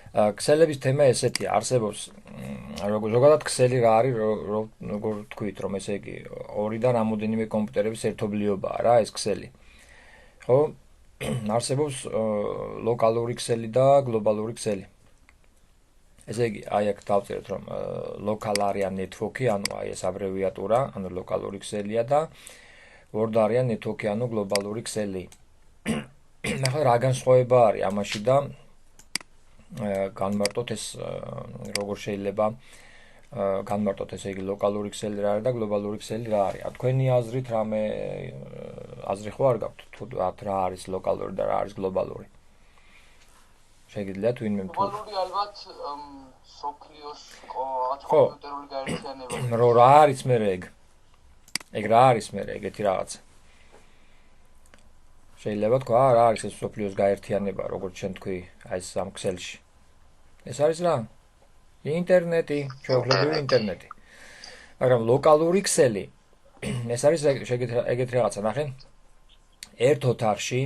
ქსელების თემა ესეთია, არსებობს ზოგადად ქსელი რა არის, როგორ თქვით, რომ ესე იგი ორიდან რამოდენიმე კომპიუტერების ერთობლიობაა რა ეს ქსელი. ხო? არსებობს ლოკალური ქსელი და გლობალური ქსელი. ესე იგი, აი აქ დავწერეთ, რომ local area network-ი, ანუ აი ეს აბრევიატურა, ანუ ლოკალური ქსელია და world area network-ი, ანუ გლობალური ქსელი. ახლა რა განსხვავება არის ამაში და განმარტოთ ეს როგორ შეიძლება განმარტოთ ესე იგი ლოკალური ქსელი რა არის და გლობალური ქსელი რა არის. თქვენი აზრით რამე აზრი ხო არ გაქვთ თუ რა არის ლოკალური და რა არის გლობალური? შეგიძლიათ ვინმე თუ გლობალური ალბათ სოფლიოს კომპიუტერული გაერთიანება. რა არის მე ეგ? ეგ რა არის მე ეგეთი რაღაცა? შეიძლება თქვა რა არის ეს სოფლიოს გაერთიანება, როგორც შენ თქვი, აი ეს ამ ქსელში. ეს არის რა? ინტერნეტი, ჩვეულებრივი ინტერნეტი. მაგრამ ლოკალური ქსელი ეს არის ეგეთი რაღაცა, ნახე. ერთ ოთახში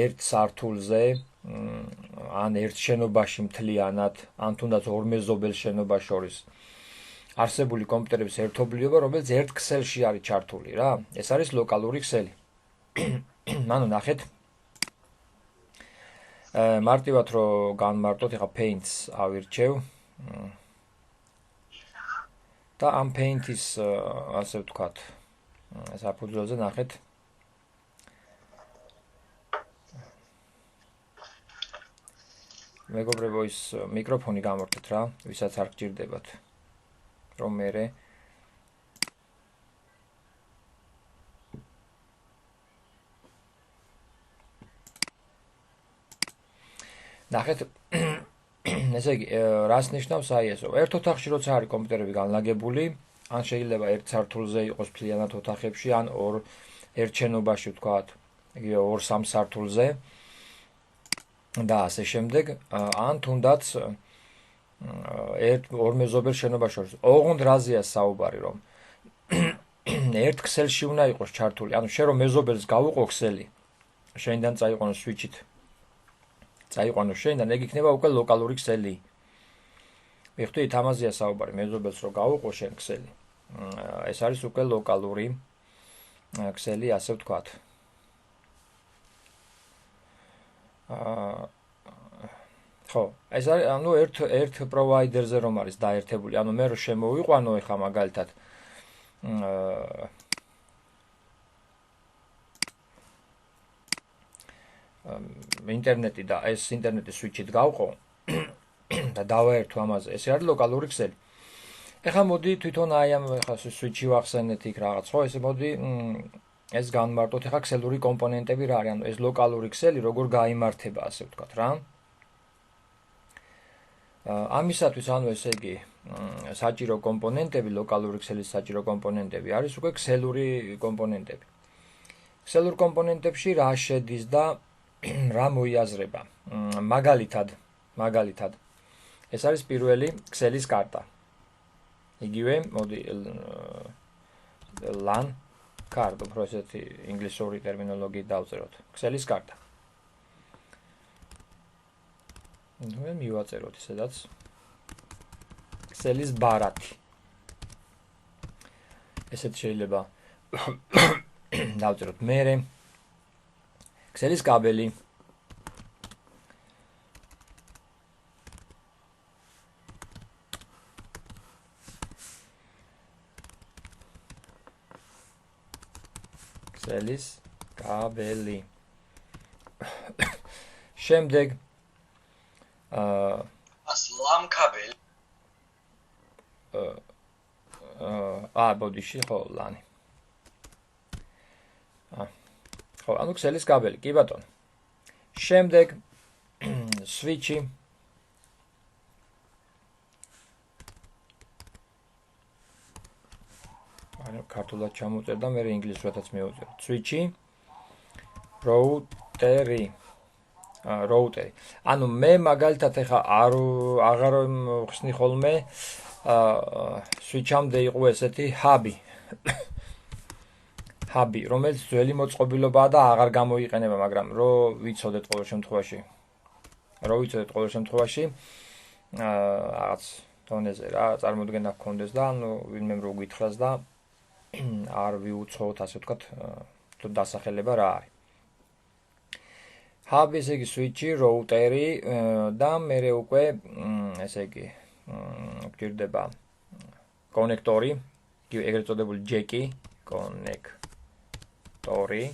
ერთ სართულზე ან ერთ შენობაში მთლიანად, ან თუნდაც ორ მეზობელ შენობას შორის არსებული კომპიუტერების ერთობლიობა, რომელიც ერთ ქსელში არის ჩართული რა. ეს არის ლოკალური ქსელი. ანუ ნახეთ. მარტივად რომ განმარტოთ, ეხა paint-ს ავირჩევ. და ამ paint-ის ასე ვთქვათ, საფუძველზე ნახეთ. მეგობრებო, ის მიკროფონი გამორთეთ რა, ვისაც არ გჭირდებათ. რომ მერე ნახეთ ესე იგი რას ნიშნავს აი ესო ერთ ოთახში როცა არის კომპიუტერები განლაგებული ან შეიძლება ერთ სართულზე იყოს მთლიანად ოთახებში ან ერთ შენობაში ვთქვათ იგივე ორ-სამ სართულზე და ასე შემდეგ ან თუნდაც ორ მეზობელ შენობაში შორის. ოღონდ რაზეა საუბარი, რომ ერთ ქსელში უნდა იყოს ჩართული. ანუ შენ რომ მეზობელს გავუყო ქსელი, შენიდან წაიყვანო სვიჩით. წაიყვანო შენიდან, ეგ იქნება უკვე ლოკალური ქსელი. მიხვდით, ამაზეა საუბარი, მეზობელს რომ გავუყო შენ ქსელი. ეს არის უკვე ლოკალური ქსელი, ასე ვთქვათ. ხო, ეს არის, ანუ ერთ პროვაიდერზე რომ არის დაერთებული, ანუ მე რომ შემოვიყვანო ეხა მაგალითად ინტერნეტი და ეს ინტერნეტის სვიჩით გავყო და დავაერთო ამაზე, ეს არის ლოკალური ქსელი. ეხა მოდი თვითონ აი ამ ეხა სვიჩი ვახსენეთ იქ რაღაც, ხო, ესე მოდი ეს განმარტოთ ეხა ქსელური კომპონენტები რა არის, ანუ ეს ლოკალური ქსელი როგორ გაიმართება, ასე ვთქვათ რა. ამისათვის ანუ ესე იგი საჭირო კომპონენტები, ლოკალური ქსელის საჭირო კომპონენტები არის უკვე ქსელური კომპონენტები. ქსელურ კომპონენტებში რა შედის და რა მოიაზრება. მაგალითად ეს არის პირველი ქსელის კარტა. იგივე მოდი LAN card, უფრო ესეთი ინგლისური ტერმინოლოგიით დავწეროთ. ქსელის კარტა. ნუ მივაწეროთ ისედაც ქსელის ბარათი. ესეთ შეიძლება დავწეროთ მერე ქსელის კაბელი. ქსელის კაბელი. შემდეგ ასლამ კაბელი. ბოდიში ხო ლანი. ხო, ანუ ქსელის კაბელი, კი ბატონო. შემდეგ სვიჩი. ანუ ქართულად ჩამოწერ და მე ინგლისურადაც მივუწერ. სვიჩი, რაუტერი. რაუტერი. ანუ მე მაგალითად ეხა აღარ ხსნი ხოლმე სვიჩამდე იყო ესეთი ჰაბი. ჰაბი, რომელიც ძველი მოწყობილობაა და აღარ გამოიყენება, მაგრამ რო ვიცოდეთ ყოველ შემთხვევაში რო ვიცოდეთ ყოველ შემთხვევაში რაღაც დონეზე რა წარმოდგენა გქონდეს და ანუ ვინმე რო გითხრას და არ ვიუცხოთ ასე ვთქვათ თუ დასახელება რა არის. Hub ესე იგი switch-ი, routeri და მერე უკვე ესე იგი გვჭირდება კონექტორი, ეგრეთ წოდებული jack-ი, კონექტორი.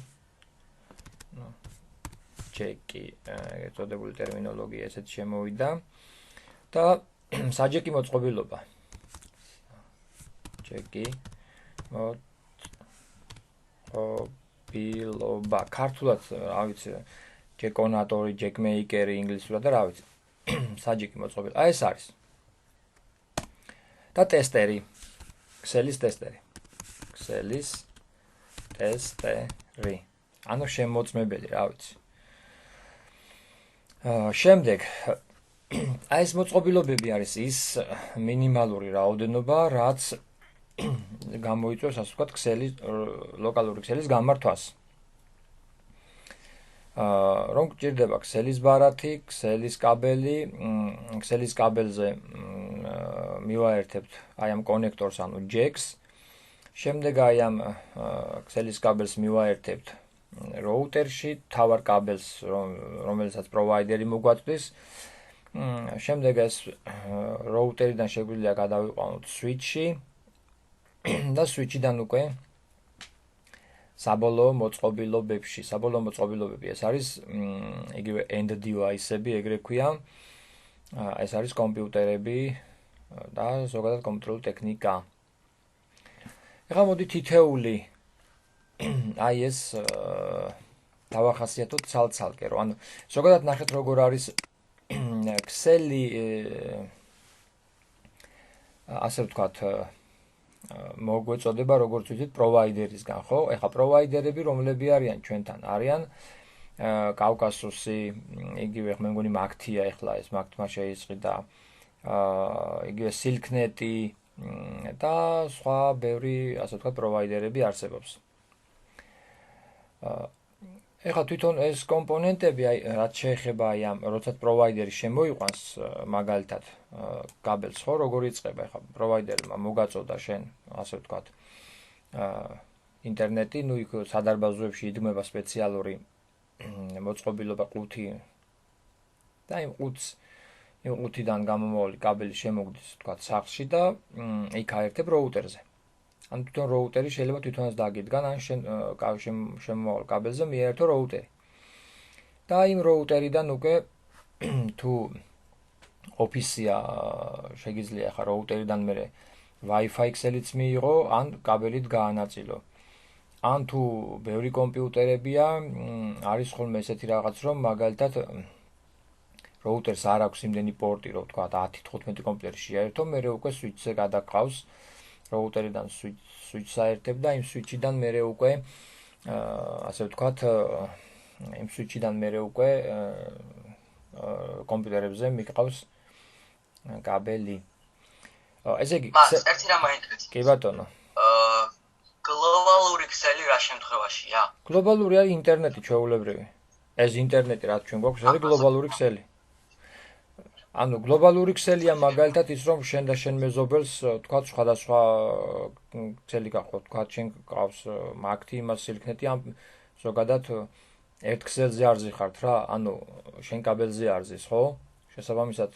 jack-ი, ეგრეთ წოდებული ტერმინოლოგია ესეც შემოვიდა და საჯეკი მოწყობილობა. jack-ი მოწყობილობა. ქართულად რა ვიცი ჯეკონატორი, ჯეკმეიკერი ინგლისურად და რა ვიცი. საჯიკი მოწყობილობა. აი ეს არის. და ტესტერი. ქსელის ტესტერი. ქსელის ტესტერი. ანუ შემოწმებელი, რა ვიცი. შემდეგ აი ეს მოწყობილობები არის ის მინიმალური რაოდენობა, რაც გამოიწვევს ასე ვთქვათ ქსელის ლოკალური ქსელის გამართვას. რომ გჭირდება ქსელის ბარათი, ქსელის კაბელი, ქსელის კაბელზე მივაერთებთ აი ამ კონექტორს, ანუ jacks. შემდეგ აი ამ ქსელის კაბელს მივაერთებთ routeri-ში, თავარ კაბელს, რომელსაც პროვაიდერი მოგვაწვდის. შემდეგ ეს routeri-დან შეგვიძლია გადავიყვანოთ switch-ში და switch-დან უკვე საბოლოო მოწყობილობებში. საბოლოო მოწყობილობები ეს არის იგივე end device-ები, ეგრე ქვია. ეს არის კომპიუტერები და ზოგადად კომპიუტერული ტექნიკა. ეხლა მოდი თითეული აი ეს დავახასიათოთ ცალ-ცალკე, რომ ანუ ზოგადად ნახეთ როგორ არის ქსელი ასე ვთქვათ მოგვეწოდება როგორც ვიცით პროვაიდერისგან, ხო? ეხლა პროვაიდერები რომლები არიან ჩვენთან? არიან კავკასუსი, იგივე მე მგონი მაგთია ეხლა ეს მაგთმა შეისყიდა. იგივე სილკნეტი და სხვა ბევრი ასე ვთქვათ პროვაიდერები არსებობს. ეხლა თვითონ ეს კომპონენტები, აი რაც შეეხება აი ამ როდესაც პროვაიდერი შემოიყვანს მაგალითად კაბელს, ხო, როგორ იწყება ეხლა პროვაიდერმა მოგაწოდა შენ, ასე ვთქვათ, ინტერნეტი, ნუ იქ სადარბაზოებში იდგმება სპეციალური მოწყობილობა ყუთი და იმ ყუთიდან გამომავალი კაბელი შემოგდის, ვთქვათ, სახლში და იქ აერთებ routeri-ზე. ანუ თვითონ routeri შეიძლება თვითონაც დაგიდგან, ან შემომავალ კაბელზე მიაერთო routeri. და იმ routeri-დან უკვე თუ ოფისია შეგიძლია ხა routeri-დან მერე Wi-Fi ქსელიც მიიღო, ან კაბელით გაანაწილო. ან თუ ბევრი კომპიუტერებია, არის ხოლმე ესეთი რაღაც, რომ მაგალითად routers არ აქვს იმდენი პორტი, რომ თქვა 10-15 კომპიუტერი შეაერთო, მერე უკვე switch-ზე გადაყავს routeri-დან switch-ს აერთებ და იმ switch-დან მერე უკვე ასე ვთქვათ, იმ switch-დან მერე უკვე კომპიუტერებზე მიყავს კაბელი. ესე იგი, ერთი რამ მაინტერესებს. კი ბატონო. გლობალური ქსელი რა შემთხვევაშია? გლობალური არის ინტერნეტი ჩვეულებრივი. ეს ინტერნეტი რაც ჩვენ გვაქვს, არის გლობალური ქსელი. ანუ გლობალური ქსელია მაგალითად ის, რომ შენ და შენ მეზობელს თქვათ სხვადასხვა ქსელი გახლავთ, თქვათ შენ გყავს მაგთი, იმას სილკნეტი, ამ ზოგადად ერთ ქსელზე არ ზიხართ რა, ანუ შენ კაბელზე არ ზის, ხო? შესაბამისად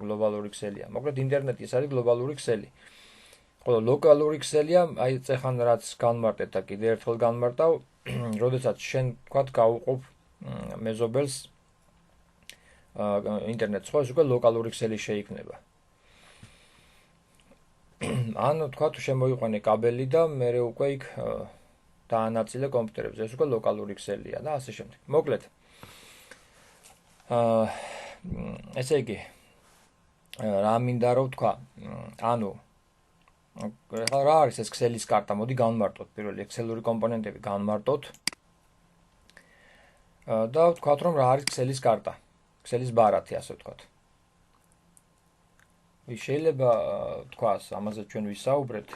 გლობალური ქსელია. მოკლედ ინტერნეტი ეს არის გლობალური ქსელი. ხოლო ლოკალური ქსელია, აი წეხან რაც განმარტეთ და კიდე ერთხელ განმარტავ, როდესაც შენ თქვათ გაუყოფ მეზობელს ინტერნეტს, ხო, ეს უკვე ლოკალური ქსელი შეიქმნება. ანუ თქვათ შემოიყვანე კაბელი და მერე უკვე იქ დაანაწილე კომპიუტერებზე, ეს უკვე ლოკალური ქსელია და ასე შემდეგ. მოკლედ ესე იგი რა მინდა რომ ვთქვა, ანუ რა არის ეს ქსელის კარტა? მოდი განმარტოთ პირველი ქსელური კომპონენტები განმარტოთ. და ვთქვათ რომ რა არის ქსელის კარტა? ქსელის ბარათი, ასე ვთქვათ. შეიძლება ვთქვას, ამაზე ჩვენ ვისაუბრეთ,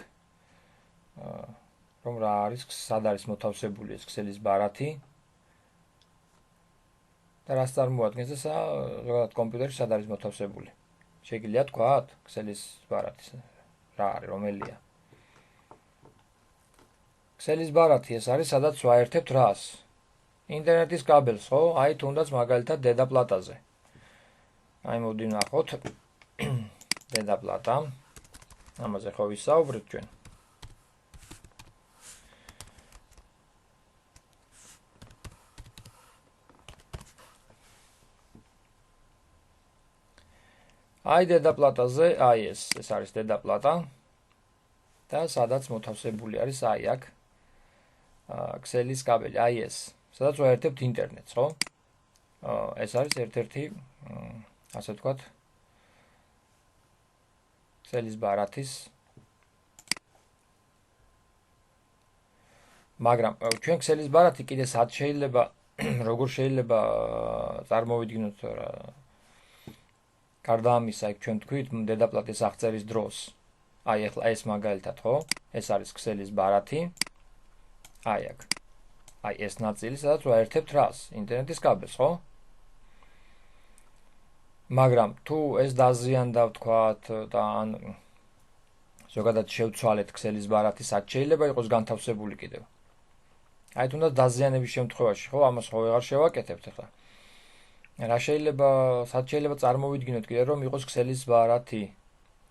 რომ რა არის, სად არის მოთავსებული ეს ქსელის ბარათი. და რას წარმოადგენს ესა ზოგადად კომპიუტერი სად არის მოთავსებული. შეგიძლია თქვათ, ქსელის ბარათი რა არის, რომელია? ქსელის ბარათი ეს არის, სადაც ვაერთებთ რას? ინტერნეტის კაბელს, ხო? აი თუნდაც მაგალითად დედაპლატაზე. აი მოდი ვნახოთ დედაპლატა. ამაზე ხო ვისაუბრეთ ჩვენ. აი დედაპლატაზე, აი ეს არის დედაპლატა და სადაც მოთავსებული არის აი აქ ქსელის კაბელი, აი ეს, სადაც ვაერთებთ ინტერნეტს, ხო? ეს არის ერთ-ერთი, ასე ვთქვათ, ქსელის ბარათის. მაგრამ ჩვენ ქსელის ბარათი კიდე სად შეიძლება, როგორ შეიძლება წარმოვიდგინოთ რა გარდა ამისა, იქ ჩვენ თქვით დედაპლატის აღწერის დროს. აი ახლა ეს მაგალითად, ხო? ეს არის ქსელის ბარათი. აი აქ. აი ეს ნაწილი, სადაც ვაერთებთ რას? ინტერნეტის კაბელს, ხო? მაგრამ თუ ეს დაზიანდა, ვთქვათ, და ან ზოგადად შევცვალეთ ქსელის ბარათი, სად შეიძლება იყოს განთავსებული კიდევ? აი თუნდაც დაზიანების შემთხვევაში, ხო, ამას ხო ვეღარ შევაკეთებთ ახლა. რა შეიძლება, სად შეიძლება წარმოვიდგინოთ კიდე რომ იყოს ქსელის ბარათი?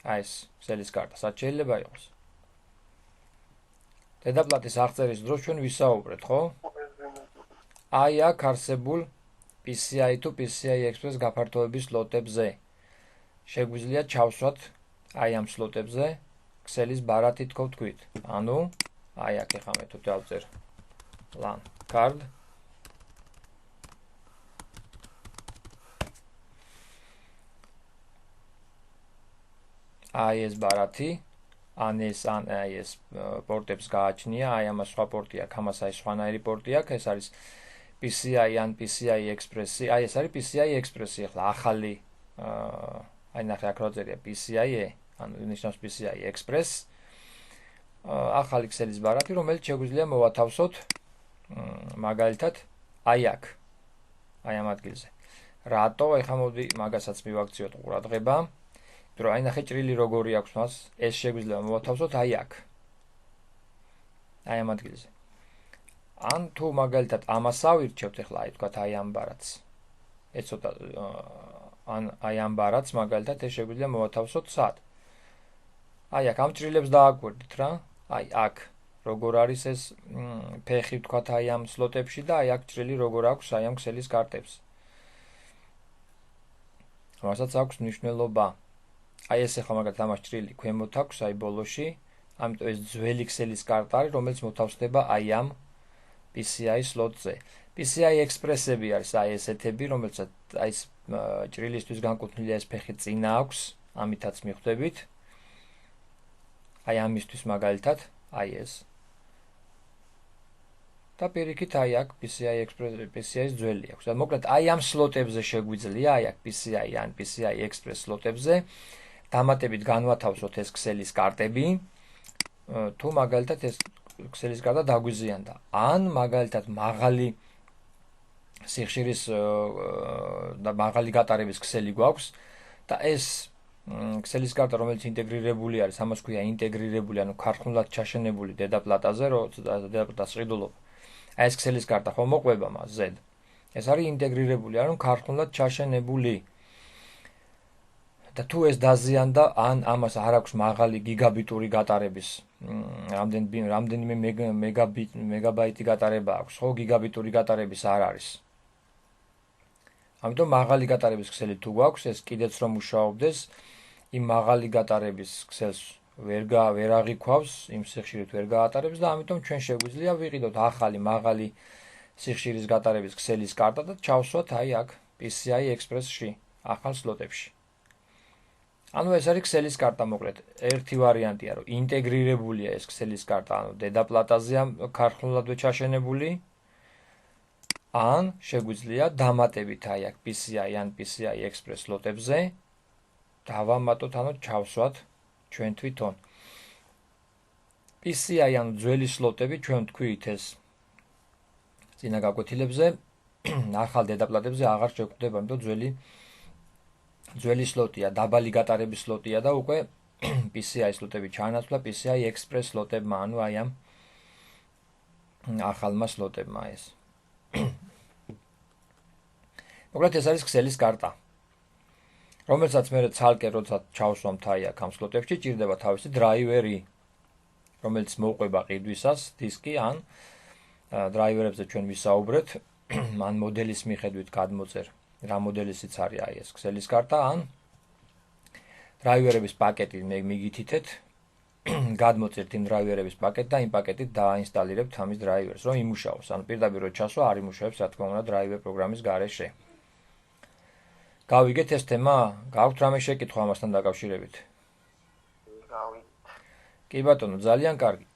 აი ეს ქსელის კარტა, სად შეიძლება იყოს? დედაპლატის აღწერის დროს ჩვენ ვისაუბრეთ, ხო? აი აქ არსებულ PCI თუ PCI Express გაფართოების სლოტებზე. შეგვიძლია ჩავსვათ აი ამ სლოტებზე ქსელის ბარათი თქო ვთქვით. ანუ აი აქ ეხლა მე თუ დავწერ LAN card. აი ეს ბარათი, ან აი ეს პორტებს გააჩნია, აი ამას სხვა პორტი აქვს, ამას აი სხვანაირი პორტი აქვს, ეს არის PCI ან PCI Express-ი, აი ეს არის PCI Express-ი, ახლა ახალი აი ნახე აქ რა წერია PCI-E, ანუ ნიშნავს PCI Express. ახალი ქსელის ბარათი, რომელიც შეგვიძლია მოვათავსოთ მაგალითად აი აქ, აი ამ ადგილზე. რატო? ეხლა მოდი მაგასაც მივაქციოთ ყურადღება. იმიტომ რომ აი ნახე ჭრილი როგორი აქვს მას, ეს შეგვიძლია მოვათავსოთ აი აქ. აი ამ ადგილზე. ან თუ მაგალითად ამას ავირჩევთ ახლა აი თქვათ აი ამ ბარათს. ეს ცოტა ან აი ამ ბარათს მაგალითად ეს შეგვიძლია მოვათავსოთ სად? აი აქ ამ ჭრილებს დააგვერდით რა. აი აქ როგორ არის ეს ფეხი თქვათ აი ამ სლოტებში და აი აქ ჭრილი როგორ აქვს აი ამ ქსელის კარტებს. რასაც აქვს მნიშვნელობა. აი ეს ახლა მაგალითად ამას ჭრილი ქვემოთ აქვს აი ბოლოში, ამიტომ ეს ძველი ქსელის კარტა არის, რომელიც მოთავსდება აი ამ PCI სლოტზე. PCI Express-ები არის აი ესეთები, რომელსაც აი ეს ჭრილისთვის განკუთვნილია ეს ფეხი წინა აქვს, ამითაც მიხვდებით. აი ამისთვის მაგალითად, აი ეს. და პირიქით აი აქ PCI Express PCI-ის ძველი აქვს. და მოკლედ აი ამ სლოტებზე შეგვიძლია, აი აქ PCI ან PCI Express სლოტებზე დამატებით განვათავსოთ ეს ქსელის კარტები, თუ მაგალითად ეს ქსელის კარტა დაგვიზიანდა. ან მაგალითად მაღალი სიხშირის და მაღალი გატარების ქსელი გვაქვს და ეს ქსელის კარტა, რომელიც ინტეგრირებული არის, ამას ქვია ინტეგრირებული, ანუ ქარხნულად ჩაშენებული დედაპლატაზე, დედაპლატას ყიდულობ. აი ეს ქსელის კარტა ხო მოყვება მას Z. ეს არის ინტეგრირებული, ანუ ქარხნულად ჩაშენებული. და თუ ეს დაზიანდა, ან ამას არ აქვს მაღალი გიგაბიტური გატარების, რამდენიმე მეგაბაიტი გატარება აქვს, ხო, გიგაბიტური გატარების არ არის. ამიტომ მაღალი გატარების ქსელი თუ გვაქვს, ეს კიდეც რომ მუშაობდეს, იმ მაღალი გატარების ქსელს ვერ აღიქვავს, იმ სიხშირით ვერ გაატარებს და ამიტომ ჩვენ შეგვიძლია ვიყიდოთ ახალი მაღალი სიხშირის გატარების ქსელის კარტა და ჩავსვათ აი აქ PCI Express-ში, ახალ სლოტებში. ანუ ეს არის ქსელის კარტა მოკლედ. ერთი ვარიანტია, რომ ინტეგრირებულია ეს ქსელის კარტა, ანუ დედაპლატაზეა ქარხნულადვე ჩაშენებული. ან შეგვიძლია დამატებით აი აქ PCI ან PCI Express სლოტებზე დავამატოთ, ანუ ჩავსვათ ჩვენ თვითონ. PCI ანუ ძველი სლოტები ჩვენ თქვით ეს წინა გაკვეთილებზე ახალ დედაპლატებზე აღარ შეგვხვდება, იმიტომ ძველი სლოტია, დაბალი გატარების სლოტია და უკვე PCI სლოტები ჩაანაცვლა PCI Express სლოტებმა, ანუ აი ამ ახალმა სლოტებმა ეს. მოკლედ ეს არის ქსელის კარტა, რომელსაც მე ცალკე როცა ჩავსვამთ აი აქ ამ სლოტებში, ჭირდება თავისი დრაივერი, რომელიც მოუყვება ყიდვისას დისკი ან დრაივერებზე ჩვენ ვისაუბრეთ, ან მოდელის მიხედვით გადმოწერ, რა მოდელისიც არის აი ეს ქსელის კარტა, ან დრაივერების პაკეტი მიგითითეთ, გადმოწერთ იმ დრაივერების პაკეტი და იმ პაკეტით დააინსტალირებთ ამის დრაივერს, რომ იმუშაოს. ანუ პირდაპირ რო ჩასვა, არ იმუშავებს, რა თქმა უნდა, დრაივერ პროგრამის გარეშე. გავიგეთ ეს თემა? გაქვთ რამე შეკითხვა ამასთან დაკავშირებით? კი ბატონო, ძალიან კარგი.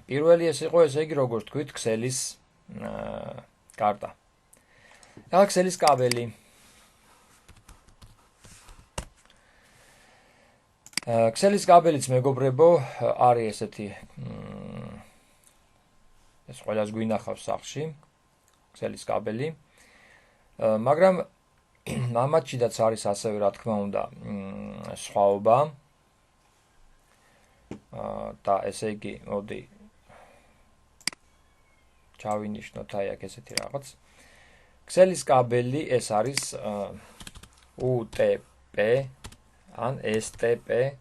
პირველი ეს იყო, ესე იგი, როგორც თქვით, ქსელის კარტა. ახლა ქსელის კაბელი. ქსელის კაბელიც მეგობრებო არის ესეთი ეს ყველას გვინახავს სახში ქსელის კაბელი მაგრამ ამათშიდაც არის ასევე რა თქმა უნდა სხვაობა და ესე იგი მოდი ჩავინიშნოთ აი აქ ესეთი რაღაც ქსელის კაბელი ეს არის UTP ან STP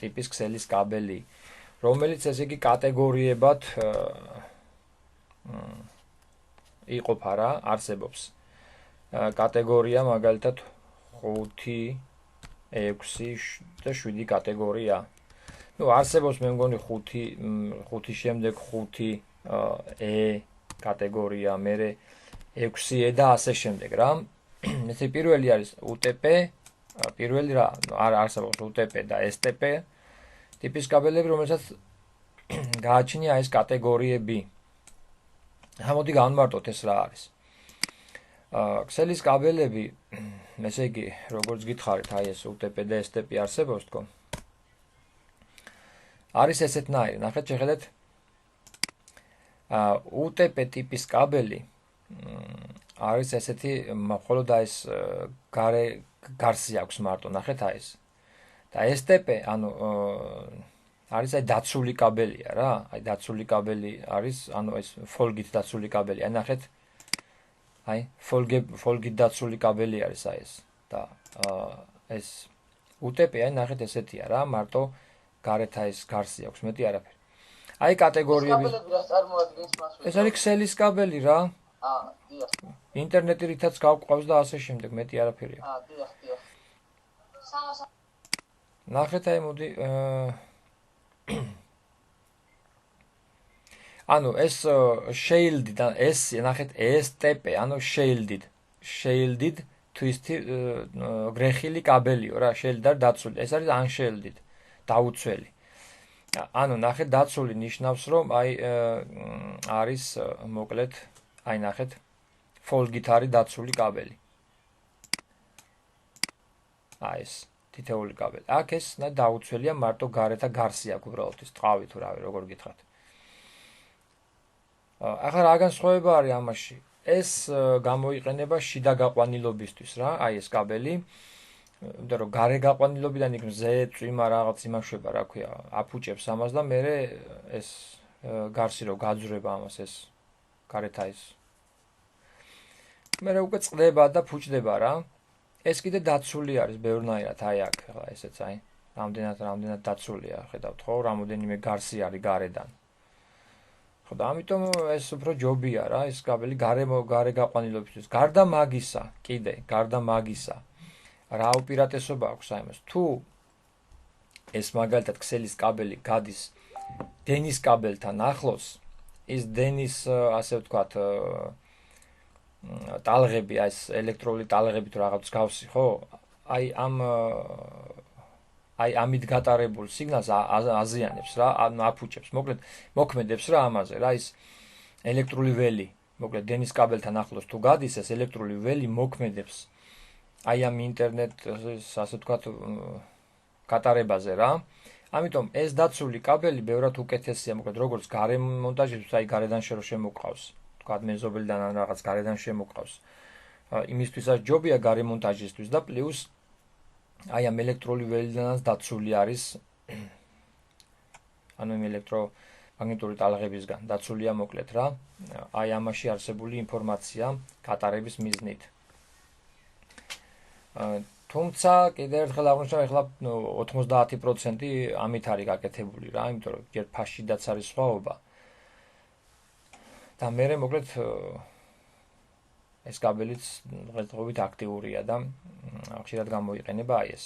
ტიპის ქსელის კაბელი, რომელიც ესე იგი კატეგორიებად იყოფა რა, არსებობს. კატეგორია მაგალითად 5, 6 და 7 კატეგორია. ნუ არსებობს მე მგონი 5 შემდეგ 5E კატეგორია, მერე 6E და ასე შემდეგ რა. ესე პირველი არის UTP პირველი რა არსებობს UTP და STP ტიპის კაბელები, რომელსაც გააჩნია ეს კატეგორიები. მოდი განმარტოთ ეს რა არის. ქსელის კაბელები, ესე იგი, როგორც გითხარით, აი ეს UTP და STP არსებობს თქო. არის ესეთნაირი, ნახეთ, შეხედეთ. UTP ტიპის კაბელი არის ესეთი, მხოლოდ ეს გარსი აქვს მარტო, ნახეთ აი ეს. და STP, ანუ არის აი დაცული კაბელია რა, აი დაცული კაბელი არის, ანუ ეს ფოლგით დაცული კაბელი. აი ნახეთ. აი ფოლგით დაცული კაბელი არის აი ეს. და ეს UTP აი ნახეთ ესეთია რა, მარტო გარეთ აი ეს გარსი აქვს, მეტი არაფერი. აი კატეგორიები. ეს არის ქსელის კაბელი რა. დიახ. ინტერნეტი რითაც გავყავს და ასე შემდეგ, მეტი არაფერია. დიახ. ნახეთ აი მოდი ანუ ეს shielded და ეს ნახეთ STP, ანუ shielded twisted გრეხილი კაბელიო რა, shielded არ დაცული. ეს არის unshielded, დაუცველი. ანუ ნახეთ დაცული ნიშნავს რომ აი არის მოკლედ აი ნახეთ ფოლგით არის დაცული კაბელი. აი ეს თითეული კაბელი. აქ ეს დაუცველია მარტო გარეთა გარსი აქვს უბრალოდ ის ტყავი თუ რავი როგორ გითხრათ. ახლა რა განსხვავება არის ამაში? ეს გამოიყენება შიდა გაყვანილობისთვის რა, აი ეს კაბელი. იმიტომ რომ გარე გაყვანილობიდან იქ მზე წვიმა რაღაც იმაშვება, რა ქვია, აფუჭებს ამას და მერე ეს გარსი რო გაძვრება ამას ეს გარეთა ის. მერე უკვე წყდება და ფუჭდება რა. ეს კიდე დაცული არის ბევრნაირად, აი აქ ახლა ესეც აი რამდენად დაცულია, ხედავთ ხო, რამოდენიმე გარსი არის გარედან. ხო და ამიტომ ეს უფრო ჯობია რა, ეს კაბელი გარე გაყვანილობისთვის. გარდა მაგისა, რა უპირატესობა აქვს აიმას? თუ ეს მაგალითად ქსელის კაბელი გადის დენის კაბელთან ახლოს, ის დენის ასე ვთქვათ ტალღები, ეს ელექტრული ტალღები თუ რაღაც გავსი, ხო? აი ამით გატარებულ სიგნალს აზიანებს რა, აფუჭებს, მოკლედ მოქმედებს რა ამაზე, რა ის ელექტრული ველი, მოკლედ დენის კაბელთან ახლოს თუ გადის ეს ელექტრული ველი მოქმედებს აი ამ ინტერნეტს ასე ვთქვათ გატარებაზე რა. ამიტომ ეს დაცული კაბელი ბევრად უკეთესია, მოკლედ როგორც გარემონტაჟისთვის, აი გარედან შე რო შემოყავს. თქვა მეზობელიდან ან რაღაც გარედან შემოყავს. იმისთვისაც ჯობია გარემონტაჟისთვის და პლუს აი ამ ელექტრული ველიდანაც დაცული არის ანუ იმ ელექტრომაგნიტური ტალღებისგან დაცულია მოკლედ რა. აი ამაში არსებული ინფორმაცია გატარების მიზნით. თუმცა კიდევ ერთხელ აღნიშნავ, ეხლა 90% ამით არის გაკეთებული რა, იმიტომ რომ ჯერ ფასშიდაც არის სხვაობა. და მე მოკლედ ეს კაბელიც დღესდღეობით აქტიურია და ხშირად გამოიყენება აი ეს.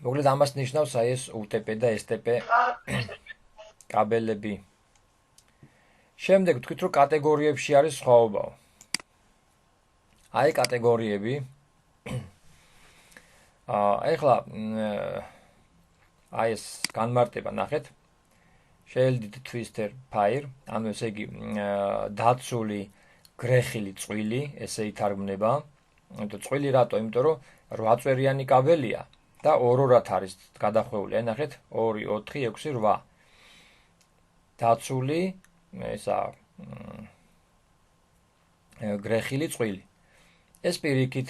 მოკლედ ამას ნიშნავს აი ეს UTP და STP კაბელები. შემდეგ თქვით რომ კატეგორიებში არის სხვაობაო. აი კატეგორიები. ეხლა აი ეს განმარტება ნახეთ. შეელდით twister fire, ანუ ესე იგი დაცული გრეხილი წვილი, ესე ითარგმნება. ანუ წვილი რატო? იმიტომ რომ 8 წვერიანი კაბელია და ორ-ორად არის გადახვეული. აი ნახეთ 2 4 6 8. დაცული ესა გრეხილი წვილი. ეს პირიქით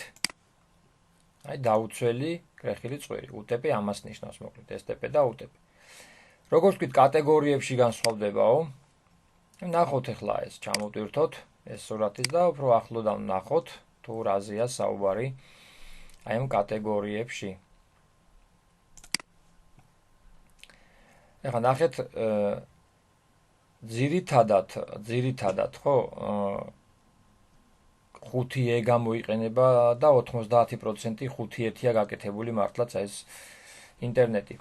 აი დაუცველი გრეხილი წვილი. UTP ამას ნიშნავს მოკლედ STP და UTP. როგორც ვთქვით, კატეგორიებში განსხვავდებაო. ნახოთ ახლა ეს ჩამოვტვირთოთ ეს სურათის და უფრო ახლოდან ნახოთ თუ რაზეა საუბარი აი ამ კატეგორიებში. ახლა ნახეთ ძირითადად ხო 5E გამოიყენება და 90% 5E-ია გაკეთებული მართლაც ეს ინტერნეტი.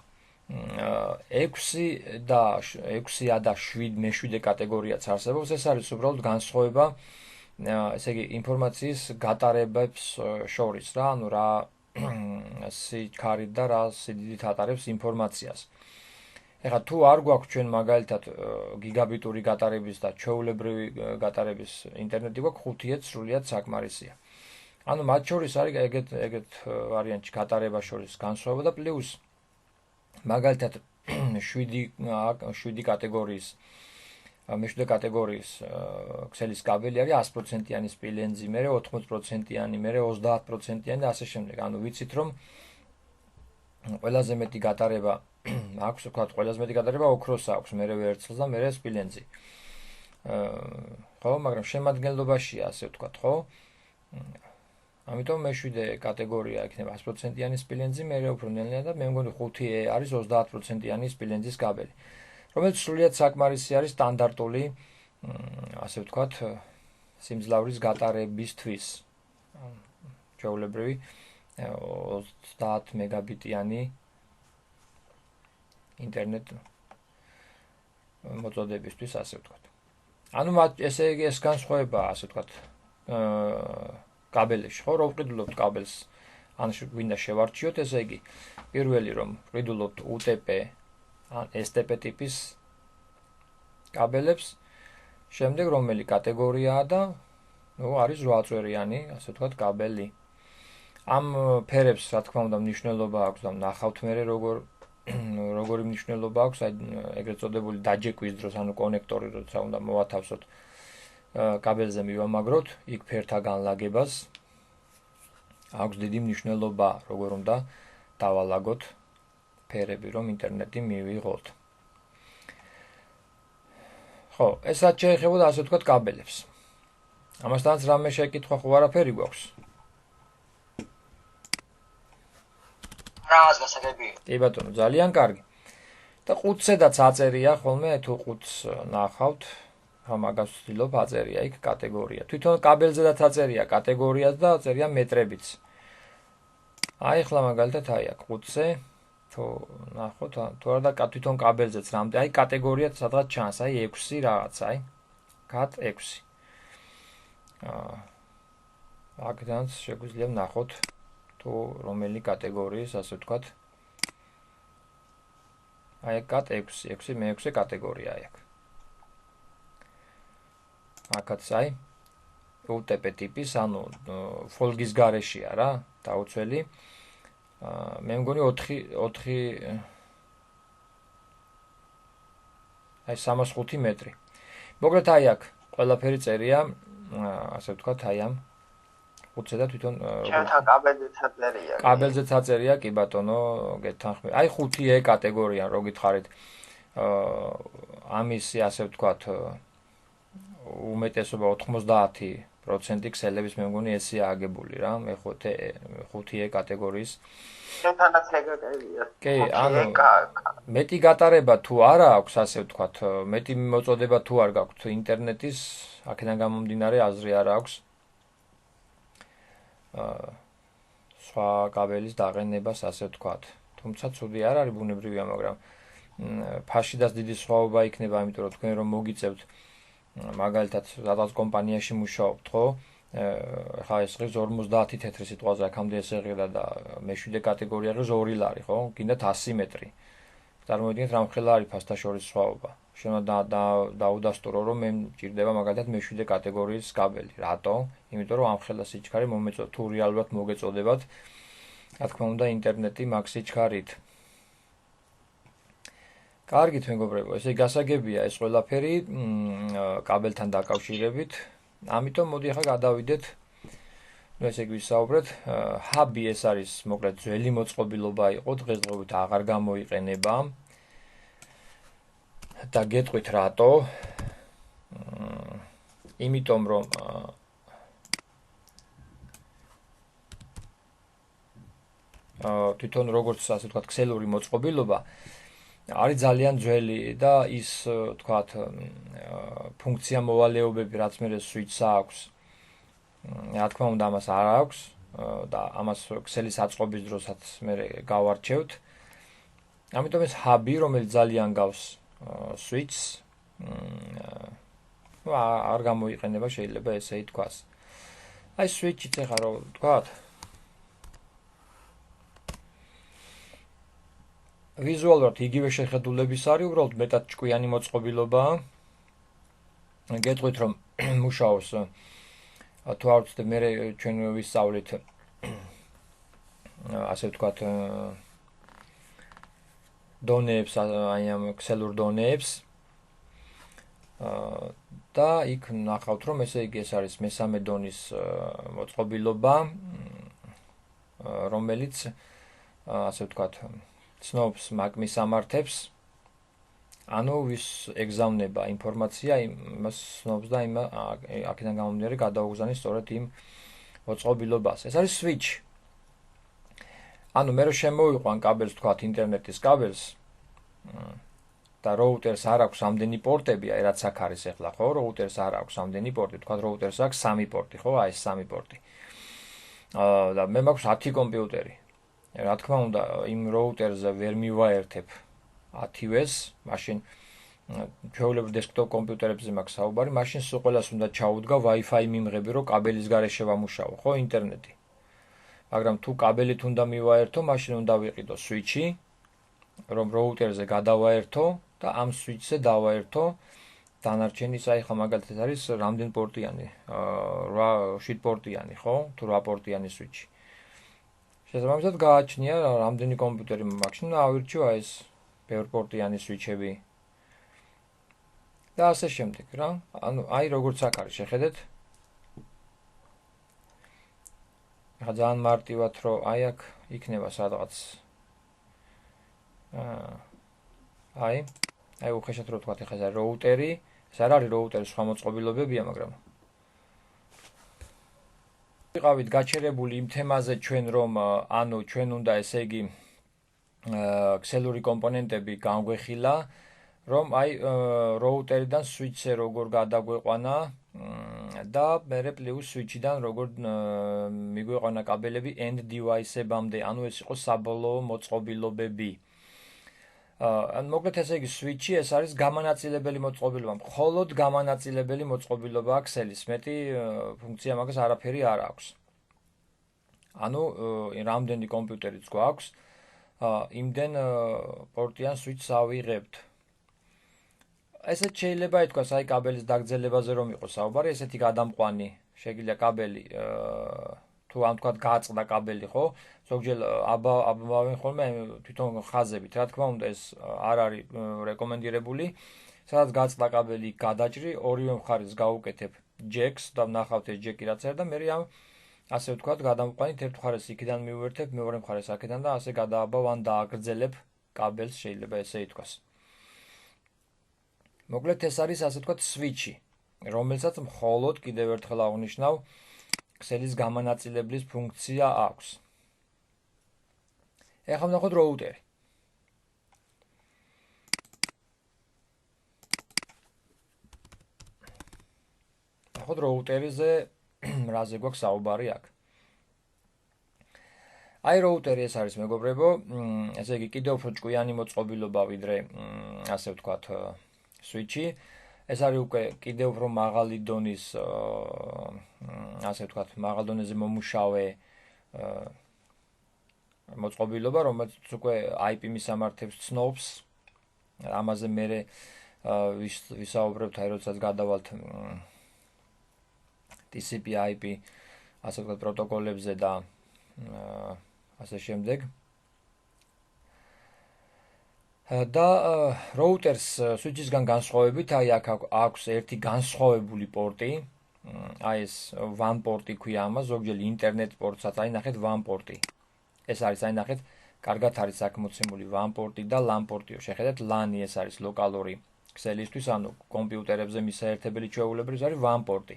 6 და 6A და 7 კატეგორიაც არსებობს. ეს არის უბრალოდ განსხვავება, ესე იგი ინფორმაციის გატარებებს შორის რა, ანუ რა სიჩქარით და რა სიდიდით ატარებს ინფორმაციას. ეხლა თუ არ გვაქვს ჩვენ მაგალითად გიგაბიტური გატარების და ჩვეულებრივი გატარების ინტერნეტი გვაქვს 5E სრულიად საკმარისია. ანუ მათ შორის არის ეგეთ ვარიანტში გატარება შორის განსხვავება და პლუს მაგალითად 7 კატეგორიის მე-7 კატეგორიის ქსელის კაბელი არის 100%-იანი სპილენძი, მე 80%-იანი, მე 30%-იანი და ასე შემდეგ. ანუ ვიცით რომ ყველაზე მეტი გატარება აქვს, ვთქვათ, ყველაზე მეტი გატარება ოქროს აქვს, მე ვერცხლს და მე სპილენძი. ხო, მაგრამ შემადგენლობაშია ასე ვთქვათ, ხო? ამიტომ მე-7 კატეგორია იქნება 100%-იანი სპილენძი, მე უფრო ნელ-ნელა და მე მგონი 5E არის 30%-იანი სპილენძის კაბელი. რომელიც სრულიად საკმარისი არის სტანდარტული, ასე ვთქვათ, სიმძლავრის გატარებისთვის. ჩვეულებრივი 30 მეგაბიტიანი ინტერნეტ მოწოდებისთვის, ასე ვთქვათ. ანუ ესე იგი ეს განსხვავება, ასე ვთქვათ, კაბელებში, ხო, რომ ვყიდულობთ კაბელს, ან გვინდა შევარჩიოთ, ესე იგი, პირველი რომ ვყიდულობთ UTP ან STP ტიპის კაბელებს, შემდეგ რომელი კატეგორიაა და არის 8 წვერიანი, ასე ვთქვათ, კაბელი. ამ ფერებს, რა თქმა უნდა, მნიშვნელობა აქვს და ნახავთ მე როგორი მნიშვნელობა აქვს, აი ეგრეთ წოდებული დაჯეკვის დროს, ანუ კონექტორი როცა უნდა მოვათავსოთ კაბელზე მივამაგროთ, იქ ფერთა განლაგებას აქვს დიდი მნიშვნელობა, როგორ უნდა დავალაგოთ ფერები, რომ ინტერნეტი მივიღოთ. ხო, ესაც შეეხებოდა ასე ვთქვათ კაბელებს. ამასთანაც რამე შეკითხვა ხო არაფერი გვაქვს? რაღაც გასაგები. კი ბატონო, ძალიან კარგი. და ყუთზედაც აწერია ხოლმე, თუ ყუთს ნახავთ, მაგას ვცდილობ აწერია იქ კატეგორია. თვითონ კაბელზედაც აწერია კატეგორიას და აწერია მეტრებიც. აი ახლა მაგალითად აი აქ ყუთზე, თუ ნახოთ, თუ არა და თვითონ კაბელზეც რამდენი, აი კატეგორია სადღაც ჩანს, აი 6 რაღაც, აი. კატ 6. აქედანაც შეგვიძლია ნახოთ თუ რომელი კატეგორიის, ასე ვთქვათ. აი კატ 6, 6 მე-6 კატეგორია აი აქ. აქაც აი UTP ტიპის, ანუ ფოლგის გარეშეა რა, დაუცველი. მე მგონი 4 აი 305 მეტრი. მოკლედ აი აქ ყველაფერი წერია, ასე ვთქვათ, აი ამ ხუთზე და თვითონ ჩემთან კაბელზეც აწერია. კაბელზეც აწერია, კი ბატონო, გეთანხმები. აი 5E კატეგორია, რო გითხარით. ამისი ასე ვთქვათ, უმეტესობა 90% ქსელების მე მგონი ესეა აგებული რა, მე 5E კატეგორიის. ჩემთანაც ეგრეა. კი, ანუ მეტი გატარება თუ არა აქვს, ასე ვთქვათ, მეტი მოწოდება თუ არ გაქვთ ინტერნეტის, აქედან გამომდინარე აზრი არ აქვს. სხვა კაბელის დაყენებას, ასე ვთქვათ. თუმცა ცუდი არ არის ბუნებრივია, მაგრამ ფაშიდას დიდი სხვაობა იქნება, იმიტომ რომ თქვენ რომ მოგიწევთ მაგალითად რაღაც კომპანიაში მუშაობთ, ხო? ხა ეს ღირს 50 თეთრი სიტყვაზე აქამდე ეს ეღირა და მე-7 კატეგორია ღირს 2 ლარი, ხო? გინდათ 100 მეტრი. წარმოიდგინეთ რამხელა არის ფასტაშორის სხვაობა. შეიძლება დაუდასტურო რომ მე მჭირდება მაგალითად მე-7 კატეგორიის კაბელი. რატო? იმიტომ რომ ამხელა სიჩქარე მომეწოდება, თუ რეალურად მოგეწოდებათ, რა თქმა უნდა, ინტერნეტი მაგ სიჩქარით. კარგით, მეგობრებო, ესე გასაგებია ეს ყველაფერი კაბელთან დაკავშირებით. ამიტომ მოდი ახლა გადავიდეთ. ნუ ესე გვისაუბრეთ, ჰაბი ეს არის მოკლედ ძველი მოწყობილობა იყო, დღესდღეობით აღარ გამოიყენება. და გეტყვით რატო? იმიტომ რომ თვითონ როგორც ასე ვთქვათ, ქსელური მოწყობილობა არის ძალიან ძველი და ის ვთქვათ ფუნქცია მოვალეობები რაც მე სვიჩს აქვს. რა თქმა უნდა ამას არ აქვს და ამას ქსელის აწყობის დროსაც მე გავარჩევთ. ამიტომ ეს ჰაბი რომელიც ძალიან გავს სვიჩს არ გამოიყენება შეიძლება ესე ითქვას. აი სვიჩიც ეხლა რო ვთქვათ ვიზუალურად იგივე შეხედულების არის, უბრალოდ მეტად ჭკვიანი მოწყობილობაა. გეტყვით რომ მუშაობს თუ არ ვცდებ მე ჩვენ ვისწავლით ასე ვთქვათ დონეებს, აი ამ ქსელურ დონეებს და იქ ნახავთ რომ ესე იგი ეს არის მესამე დონის მოწყობილობა, რომელიც ასე ვთქვათ ცნობს მაგმის სამართებს, ანუ ვის ეგზავნება ინფორმაცია, იმას ცნობს და აქედან გამომდინარე გადაუგზავნის სწორედ იმ მოწყობილობას. ეს არის switch. ანუ მე რო შემოვიყვან კაბელს, ვთქვათ, ინტერნეტის კაბელს და როუტერს არ აქვს ამდენი პორტები, აი რაც აქ არის ახლა, ხო? როუტერს არ აქვს ამდენი პორტი, ვთქვათ, როუტერს აქვს 3 პორტი, ხო? აი ეს 3 პორტი. და მე მაქვს 10 კომპიუტერი. რა თქმა უნდა, იმ როუტერზე ვერ მივაერთებ 10-ვეს, მაშინ ჩვეულებრივ დესკტოპ კომპიუტერებზე მაქვს საუბარი, მაშინ სულ ყველას უნდა ჩაუდგა Wi-Fi მიმღები, რომ კაბელის გარეშე ვამუშაო, ხო, ინტერნეტი. მაგრამ თუ კაბელით უნდა მივაერთო, მაშინ უნდა ვიყიდო სვიჩი, რომ როუტერზე გადავაერთო და ამ სვიჩზე დავაერთო დანარჩენი, აი ხა მაგალითად არის რამდენ პორტიანი, 7 პორტიანი, ხო? თუ 8 პორტიანი სვიჩი. შესაბამისად გააჩნია რამდენი კომპიუტერი მაქვს, და ავირჩიო ეს ბევრპორტიანი სვიჩები. და ასე შემდეგ რა. ანუ აი როგორც აქ არის, შეხედეთ. ახლა ძალიან მარტივად რომ აი აქ იქნება სადღაც აი უხეშად რო ვთქვათ, ახლა ეს როუტერი, ეს არ არის როუტერის სხვა მოწყობილობებია, მაგრამ ვიყავით გაჩერებული იმ თემაზე ჩვენ რომ ანუ ჩვენ უნდა ესე იგი ქსელური კომპონენტები განგვეხილა, რომ აი როუტერიდან სვიჩზე როგორ გადაგვეყვანა და მერე პლუს სვიჩიდან როგორ მიგვეყვანა კაბელები end device-ებამდე, ანუ ეს იყო საბოლოო მოწყობილობები. ანუ მოკლედ ესე იგი სვიჩი ეს არის გამანაწილებელი მოწყობილობა, მხოლოდ გამანაწილებელი მოწყობილობაა ქსელის, მეტი ფუნქცია მაგას არაფერი არ აქვს. ანუ რამდენი კომპიუტერიც გვაქვს, იმდენ პორტიან სვიჩს ავიღებთ. ესეც შეიძლება ითქვას, აი კაბელის დაგრძელებაზე რომ იყოს საუბარი, ესეთი გადამყვანი შეგიძლია კაბელი თუ ამ თქვათ გააწყდა კაბელი, ხო? ზოგჯერ აბავენ ხოლმე თვითონ ხაზებით. რა თქმა უნდა, ეს არ არის რეკომენდირებული. სადაც გაწყდა კაბელი გადაჭრი, ორივე მხარეს გავუკეთებ ჯეკს და ვნახავთ ეს ჯეკი რაც არის და მე ამ ასე ვთქვათ, გადამყვანით ერთ მხარეს იქიდან მივუერთებ, მეორე მხარეს აქედან და ასე გადააბავ ან დააგრძელებ კაბელს, შეიძლება ესე ითქვას. მოკლედ ეს არის ასე ვთქვათ სვიჩი, რომელსაც მხოლოდ კიდევ ერთხელ აღნიშნავ, ქსელის გამანაწილებლის ფუნქცია აქვს. ეხლა ვნახოთ როუტერი. ნახოთ როუტერიზე რაზე გვაქვს საუბარი აქ. აი როუტერი ეს არის მეგობრებო, ესე იგი კიდევ უფრო ჭკვიანი მოწყობილობა ვიდრე ასე ვთქვათ სვიჩი. ეს არის უკვე კიდევ უფრო მაღალი დონის ასე ვთქვათ, მაღალ დონეზე მომუშავე მოწყობილობა, რომელიც უკვე IP მისამართებს ცნობს. ამაზე მე ვისაუბრებთ, აი როდესაც გადავალთ TCP/IP ასე ვთქვათ პროტოკოლებზე და ასე შემდეგ. და როუტერს სვიჩისგან განსხვავებით, აი აქ აქვს ერთი განსხვავებული პორტი. აი ეს WAN პორტი ქვია ამას, ზოგჯერ ინტერნეტ პორტსაც, აი ნახეთ WAN პორტი. ეს არის, აი ნახეთ, კარგად არის აქ მოცემული WAN პორტი და LAN პორტიო. შეხედეთ, LAN-ი ეს არის ლოკალური ქსელისთვის, ანუ კომპიუტერებზე მისაერთებელი ჩვეულებრივ არის WAN პორტი.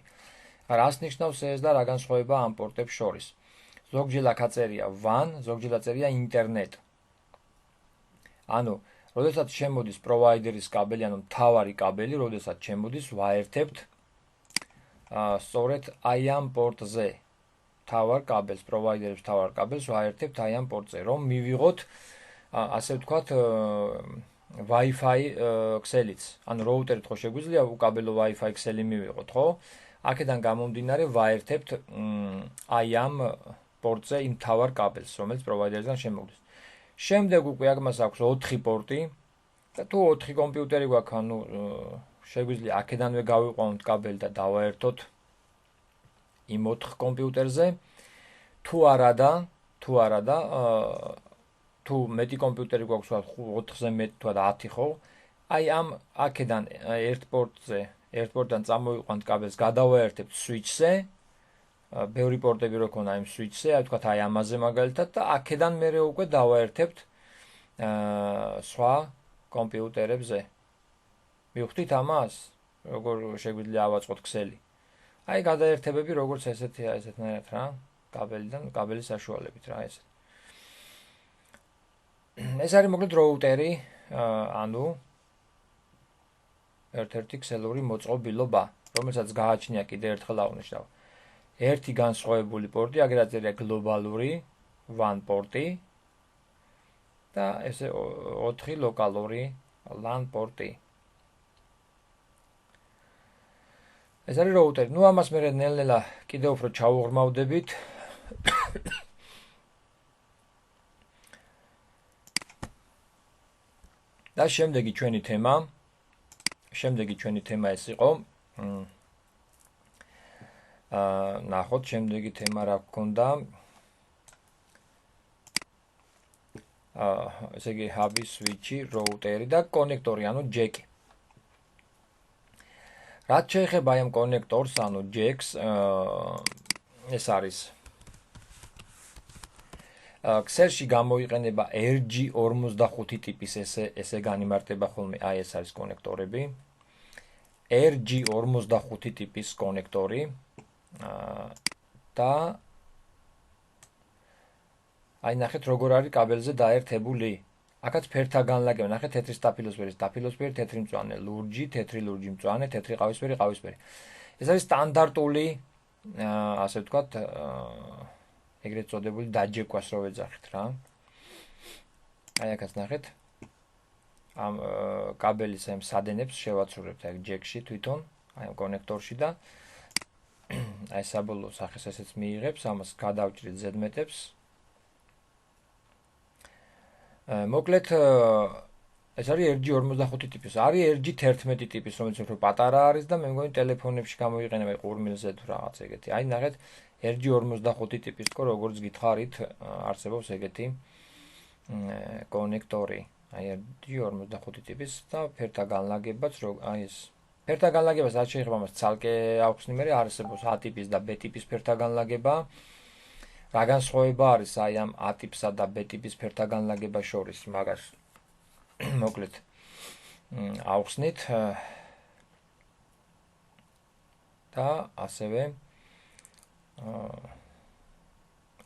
რას ნიშნავს ეს და რა განსხვავება ამ პორტებს შორის? ზოგჯერ აქ აწერია WAN, ზოგჯერ აწერია ინტერნეტ. ანუ, როდესაც შემოდის პროვაიდერის კაბელი, ანუ მთავარი კაბელი, როდესაც შემოდის, ვაერთებთ სწორედ აი ამ პორტზე. მთავარ კაბელს, პროვაიდერის მთავარ კაბელს ვაერთებთ აი ამ პორტზე, რომ მივიღოთ ასე ვთქვათ Wi-Fi ქსელიც. ანუ როუტერით ხო შეგვიძლია უკაბელო Wi-Fi ქსელი მივიღოთ, ხო? აქედან გამომდინარე ვაერთებთ აი ამ პორტზე იმ მთავარ კაბელს, რომელიც პროვაიდერიდან შემოდის. შემდეგ უკვე აქ მას აქვს 4 პორტი და თუ 4 კომპიუტერი გვაქვს, ანუ შეგვიძლია აქედანვე გავიყვანოთ კაბელი და დავაერთოთ იმ 4 კომპიუტერზე. თუ არა და თუ მეტი კომპიუტერი გვაქვს 4-ზე მეტი თუ 10 ხო, აი ამ აქედან ერთ პორტიდან წამოვიყვანთ კაბელს, გადავაერთებთ სვიჩზე. ბევრი პორტები რო ქონა იმ სვიჩზე, აი ვთქვათ აი ამაზე მაგალითად და აქედან მე უკვე დავაერთებთ სხვა კომპიუტერებზე. მივხვდით ამას? როგორ შეგვიძლია ავაწყოთ ქსელი? აი გადაერთებები როგორც ესეთია, ესეთნაირად რა, კაბელის საშუალებით რა ესეთ. ეს არის მოკლედ როუტერი, ანუ ერთ-ერთი ქსელური მოწყობილობა, რომელსაც გააჩნია კიდევ ერთხელ აღნიშნავ. ერთი განსხვავებული პორტი, აგერ აწერია გლობალური WAN პორტი და ესე 4 ლოკალური LAN პორტი. ეს არის როუტერი. ნუ ამას მე ნელ-ნელა კიდევ უფრო ჩავუღრმავდებით. და შემდეგი ჩვენი თემა ეს იყო. ნახოთ შემდეგი თემა რა გქონდა. ესე იგი ჰაბი, სვიჩი, როუტერი და კონექტორი, ანუ ჯეკი. რაც შეეხება ამ კონექტორს, ანუ ჯეკს, ეს არის ქსელში გამოიყენება RG45 ტიპის ესე განიმარტება ხოლმე, აი ეს არის კონექტორები. RG45 ტიპის კონექტორი და აი ნახეთ როგორ არის კაბელზე დაერთებული. აქაც ფერთა განლაგება, ნახეთ თეთრი სტაფილოსფერი, თეთრი მწვანე, ლურჯი, თეთრი ლურჯი, მწვანე, თეთრი ყავისფერი. ეს არის სტანდარტული, ასე ვთქვათ, ეგრეთ წოდებული დაჯეკვას რო ვეძახით რა. აი აქაც ნახეთ. ამ კაბელის ამ სადენებს შევაცურებთ აი ჯეკში თვითონ, აი ამ კონექტორში და აი საბოლოო სახეს ესეც მიიღებს, ამას გადავჭრით ზედმეტებს. მოკლედ ეს არის RG45 ტიპის, არის RG11 ტიპის, რომელიც უფრო პატარა არის და მე მგონი ტელეფონებში გამოიყენება ყურმილზე თუ რაღაც ეგეთი. აი ნახეთ RG45 ტიპის თქო როგორც გითხარით, არსებობს ეგეთი კონექტორი. აი RG45 ტიპის და ფერთა განლაგებაც აი ეს ფერთა განლაგებას არ შეიძლება მას ცალკე აუხსნი, არსებობს A ტიპის და B ტიპის ფერთა განლაგება. რა განსხვავება არის აი ამ A ტიპსა და B ტიპის ფერთა განლაგებას შორის, მაგას მოკლედ აუხსნით და ასევე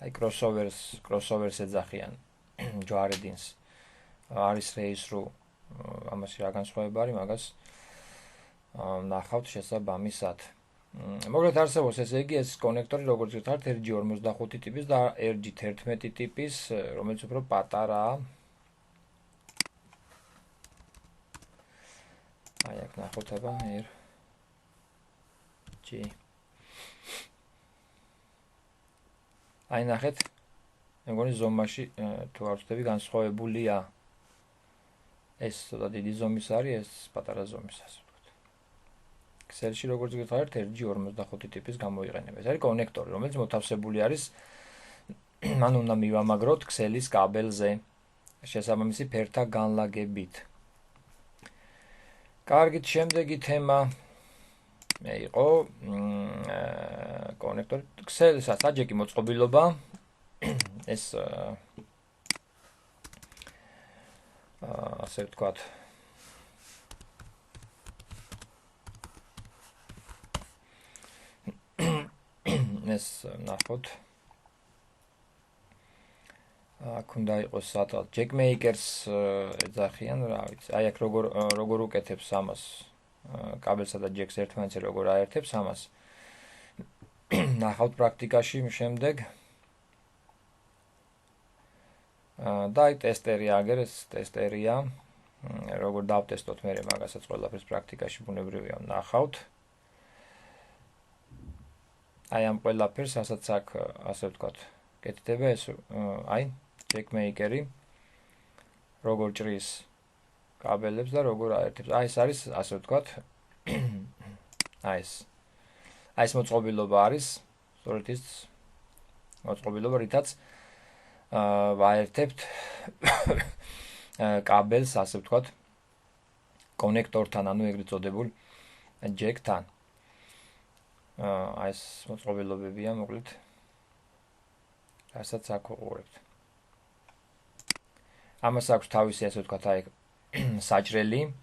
აი crosovers ეძახიან ჯვარედინს. არის რეისრუ ამაში რა განსხვავება არის, მაგას ნახავთ შესაბამისად. მოკლედ არსებობს ესე იგი ეს კონექტორი, როგორც გითხარით, RG45 ტიპის და RG11 ტიპის, რომელიც უფრო პატარაა. აი აქ ნახოთ აბა RG. აი ნახეთ, მეგონი ზომაში თუ არ ვცდები განსხვავებულია. ეს ცოტა დიდი ზომის არის, ეს პატარა ზომის, ასე ვთქვათ. ქსელში როგორც გითხარით, RG45 ტიპის გამოიყენება. ეს არის კონექტორი, რომელიც მოთავსებული არის, მან უნდა მივამაგროთ ქსელის კაბელზე შესაბამისი ფერთა განლაგებით. კარგით, შემდეგი თემა იყო კონექტორი ქსელის საჯეკი მოწყობილობა. ეს ასე ვთქვათ ეს ნახოთ აქ უნდა იყოს სადღაც ჯეკმეიკერს ეძახიან, რა ვიცი, აი აქ როგორ უკეთებს ამას კაბელსა და ჯეკს ერთმანეთზე როგორ აერთებს ამას ნახავთ პრაქტიკაში შემდეგ და აი ტესტერი აგერ, ეს ტესტერია, როგორ დავტესტოთ მე მაგასაც ყველაფერს პრაქტიკაში ბუნებრივია ნახავთ. აი ამ ყველაფერს ასაც აქ ასე ვთქვათ, კეთდება ეს აი ჯეკმეიკერი როგორ ჭრის კაბელებს და როგორ აერთებს. აი ეს არის ასე ვთქვათ აი ეს მოწყობილობა არის, სწორედ ის მოწყობილობა, რითაც ვაერთებთ კაბელს, ასე ვთქვათ, კონექტორთან, ანუ ეგრეთ წოდებულ ჯეკთან. აი ეს მოწყობილობებია, მოკლედ, რასაც აქ ვუყურებთ. ამას აქვს თავისი, ასე ვთქვათ, აი საჭრელი,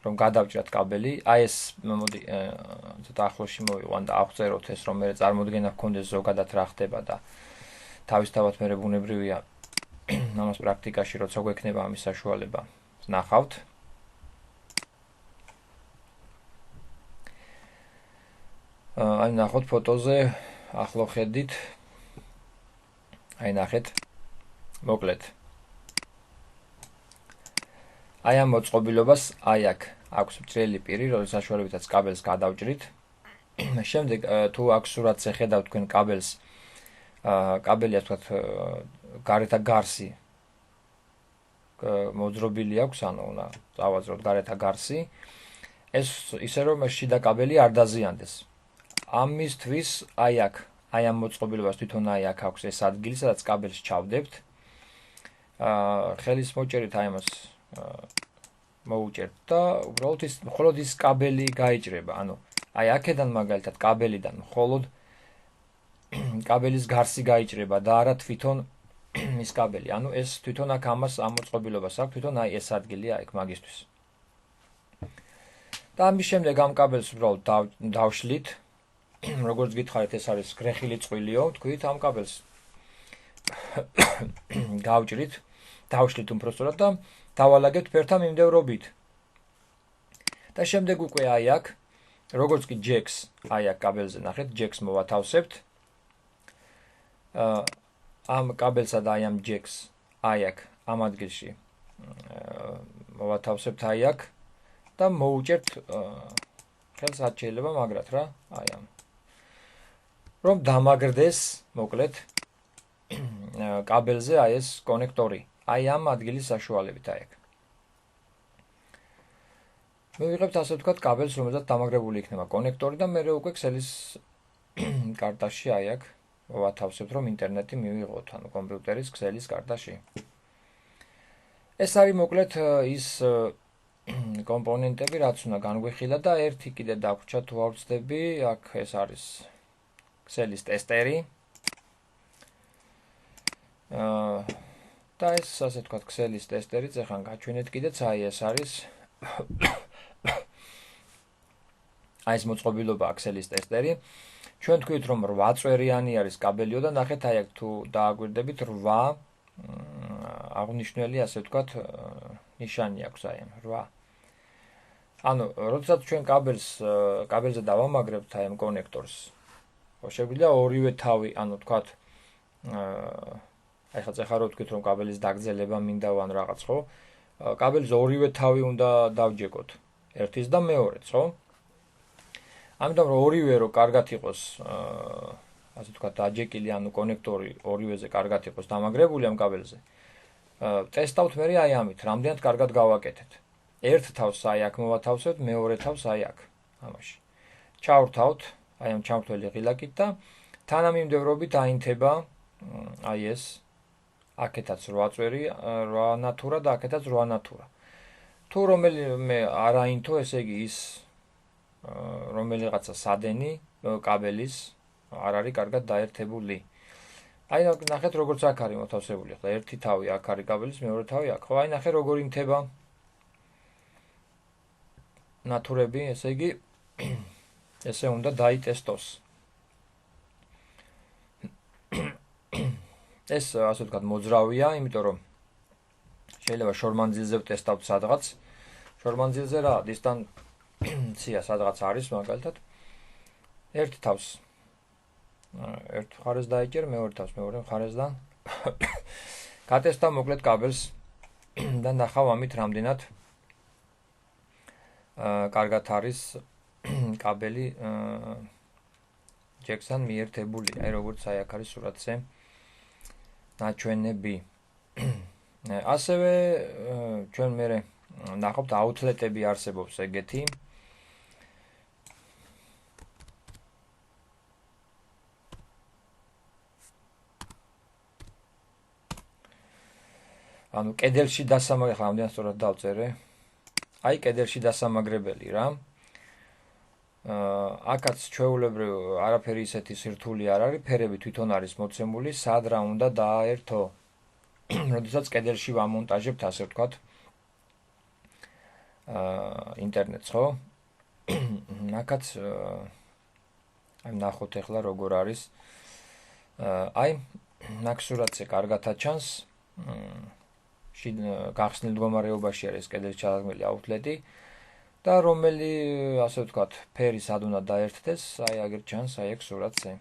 რომ გადავჭრათ კაბელი. აი ეს მოდი ცოტა ახლოსში მოვიყვან და აღწეროთ ეს, რომ მე წარმოდგენა გქონდეს ზოგადად რა ხდება და თავისთავად მე ბუნებრივია ამას პრაქტიკაში როცა გვექნება ამის საშუალება ნახავთ. აი ნახოთ ფოტოზე, ახლო ხედით. აი ნახეთ. მოკლედ. აი ამ მოწყობილობას აი აქ აქვს მჭრელი პირი, როდის საშუალებითაც კაბელს გადავჭრით. შემდეგ თუ აქ სურათზე ხედავთ თქვენ კაბელს, კაბელი ასე ვთქვათ, გარეთა გარსი მოძრობილი აქვს, ანუ უნდა წავაძროთ გარეთა გარსი. ეს ისე რომ შიდა კაბელი არ დაზიანდეს. ამისთვის აი აქ, აი ამ მოწყობილობას თვითონ აი აქ აქვს ეს ადგილი, სადაც კაბელს ჩავდებთ. ხელის მოჭერით აი ამას მოუჭერთ და უბრალოდ ის მხოლოდ ის კაბელი გაიჭრება. ანუ აი აქედან მაგალითად კაბელიდან მხოლოდ კაბელის გარსი გაიჭრება და არა თვითონ ის კაბელი. ანუ ეს თვითონ აქ ამას ამ მოწყობილობას აქვს, თვითონ აი ეს ადგილია იქ მაგისთვის. და ამის შემდეგ ამ კაბელს უბრალოდ დავშლით. როგორც გითხარით, ეს არის გრეხილი წყვილიო, თქვით ამ კაბელს გავჭრით, დავშლით უმბრალოდ და დავალაგებთ ფერთა მიმდევრობით. და შემდეგ უკვე აი აქ, როგორც კი ჯეკს, აი აქ კაბელზე ნახეთ, ჯეკს მოვათავსებთ. ამ კაბელსა და აი ამ ჯეკს, აი აქ, ამ ადგილში მოვათავსებთ აი აქ და მოუჭერთ ხელს არ შეიძლება მაგრათ რა, აი ამ. რომ დამაგრდეს, მოკლედ, კაბელზე აი ეს კონექტორი, აი ამ ადგილის საშუალებით აი აქ. მივიღებთ ასე ვთქვათ კაბელს, რომელზეც დამაგრებული იქნება კონექტორი და მე უკვე ქსელის კარტაში აი აქ მოვათავსებთ, რომ ინტერნეტი მივიღოთ, ანუ კომპიუტერის ქსელის კარტაში. ეს არის მოკლედ ის კომპონენტები, რაც უნდა განგვიხილა და ერთი კიდე დაგვრჩა თუ არ ვცდები, აქ ეს არის ქსელის ტესტერი. და ეს ასე ვთქვათ ქსელის ტესტერიც ახლა გაჩვენეთ კიდეც, აი ეს არის აი ეს მოწყობილობა ქსელის ტესტერი. ჩვენ თქვით რომ 8 წვერიანი არის კაბელიო და ნახეთ აი აქ თუ დააგვირდებით 8 აღნიშნული ასე ვთქვათ ნიშანი აქვს აი ამ 8. ანუ როდესაც ჩვენ კაბელზე დავამაგრებთ აი ამ კონექტორს, შეგვიძლია ორივე თავი, ანუ ვთქვათ აი ხა რო ვთქვით რომ კაბელის დაგრძელება მინდა ან რაღაც ხო? კაბელზე ორივე თავი უნდა დავჯეკოთ, ერთის და მეორეც, ხო? ამიტომ რომ ორივე რო კარგად იყოს ასე ვთქვათ დაჯეკილი, ანუ კონექტორი ორივეზე კარგად იყოს დამაგრებული ამ კაბელზე. ტესტავთ მე აი ამით, რამდენად კარგად გავაკეთეთ. ერთ თავს აი აქ მოვათავსებთ, მეორე თავს აი აქ, ამაში. ჩავრთავთ აი ამ ჩამრთველი ღილაკით და თანამიმდევრობით აინთება აი ეს აქეთაც 8 წვერი, 8 ნატურა და აქეთაც 8 ნატურა. თუ რომელიმე არ აინთო, ესე იგი ის რომელიღაცა სადენი კაბელის არ არის კარგად დაერთებული. აი ნახეთ როგორც აქ არის მოთავსებული, ხა ერთი თავი აქ არის კაბელის, მეორე თავი აქ. ხო, აი ნახე როგორ ინთება ნატურები, ესე იგი ესე უნდა დაიტესტოს. ეს ასე ვთქვათ მოძრავია, იმიტომ რომ შეიძლება შორმანძილზე ვტესტავთ სადღაც. შორმანძილზე რა, დისტანცია სადღაც არის მაგალითად. ერთ თავს ერთ მხარეს დაიჭერ, მეორე თავს მეორე მხარესთან. გატესტავ მოკლედ კაბელს და ნახავ ამით რამდენად კარგად არის კაბელი ჯექსთან მიერთებული. აი როგორც აი აქ არის სურათზე ნაჩვენები. ასევე ჩვენ მერე ნახავთ აუთლეტები არსებობს ეგეთი. ანუ კედელში დასამაგრებელი, ხა ამდენ სწორად დავწერე. აი კედელში დასამაგრებელი რა. აქაც ჩვეულებრივ არაფერი ისეთი სირთული არ არის, ფერები თვითონ არის მოცემული, სად რა უნდა დააერთო. როდესაც კედელში ვამონტაჟებთ, ასე ვთქვათ, ინტერნეტს, ხო? აქაც აი ნახოთ ახლა როგორ არის. აი ნაკ სურათზე კარგად ჩანს. გახსნილ მდგომარეობაში არის კედელში ჩადადგმელი აუთლეტი და რომელი ასე ვთქვათ ფერი სად უნდა დაერთდეს, აი აგერ ჩანს აი აქ სურათზე.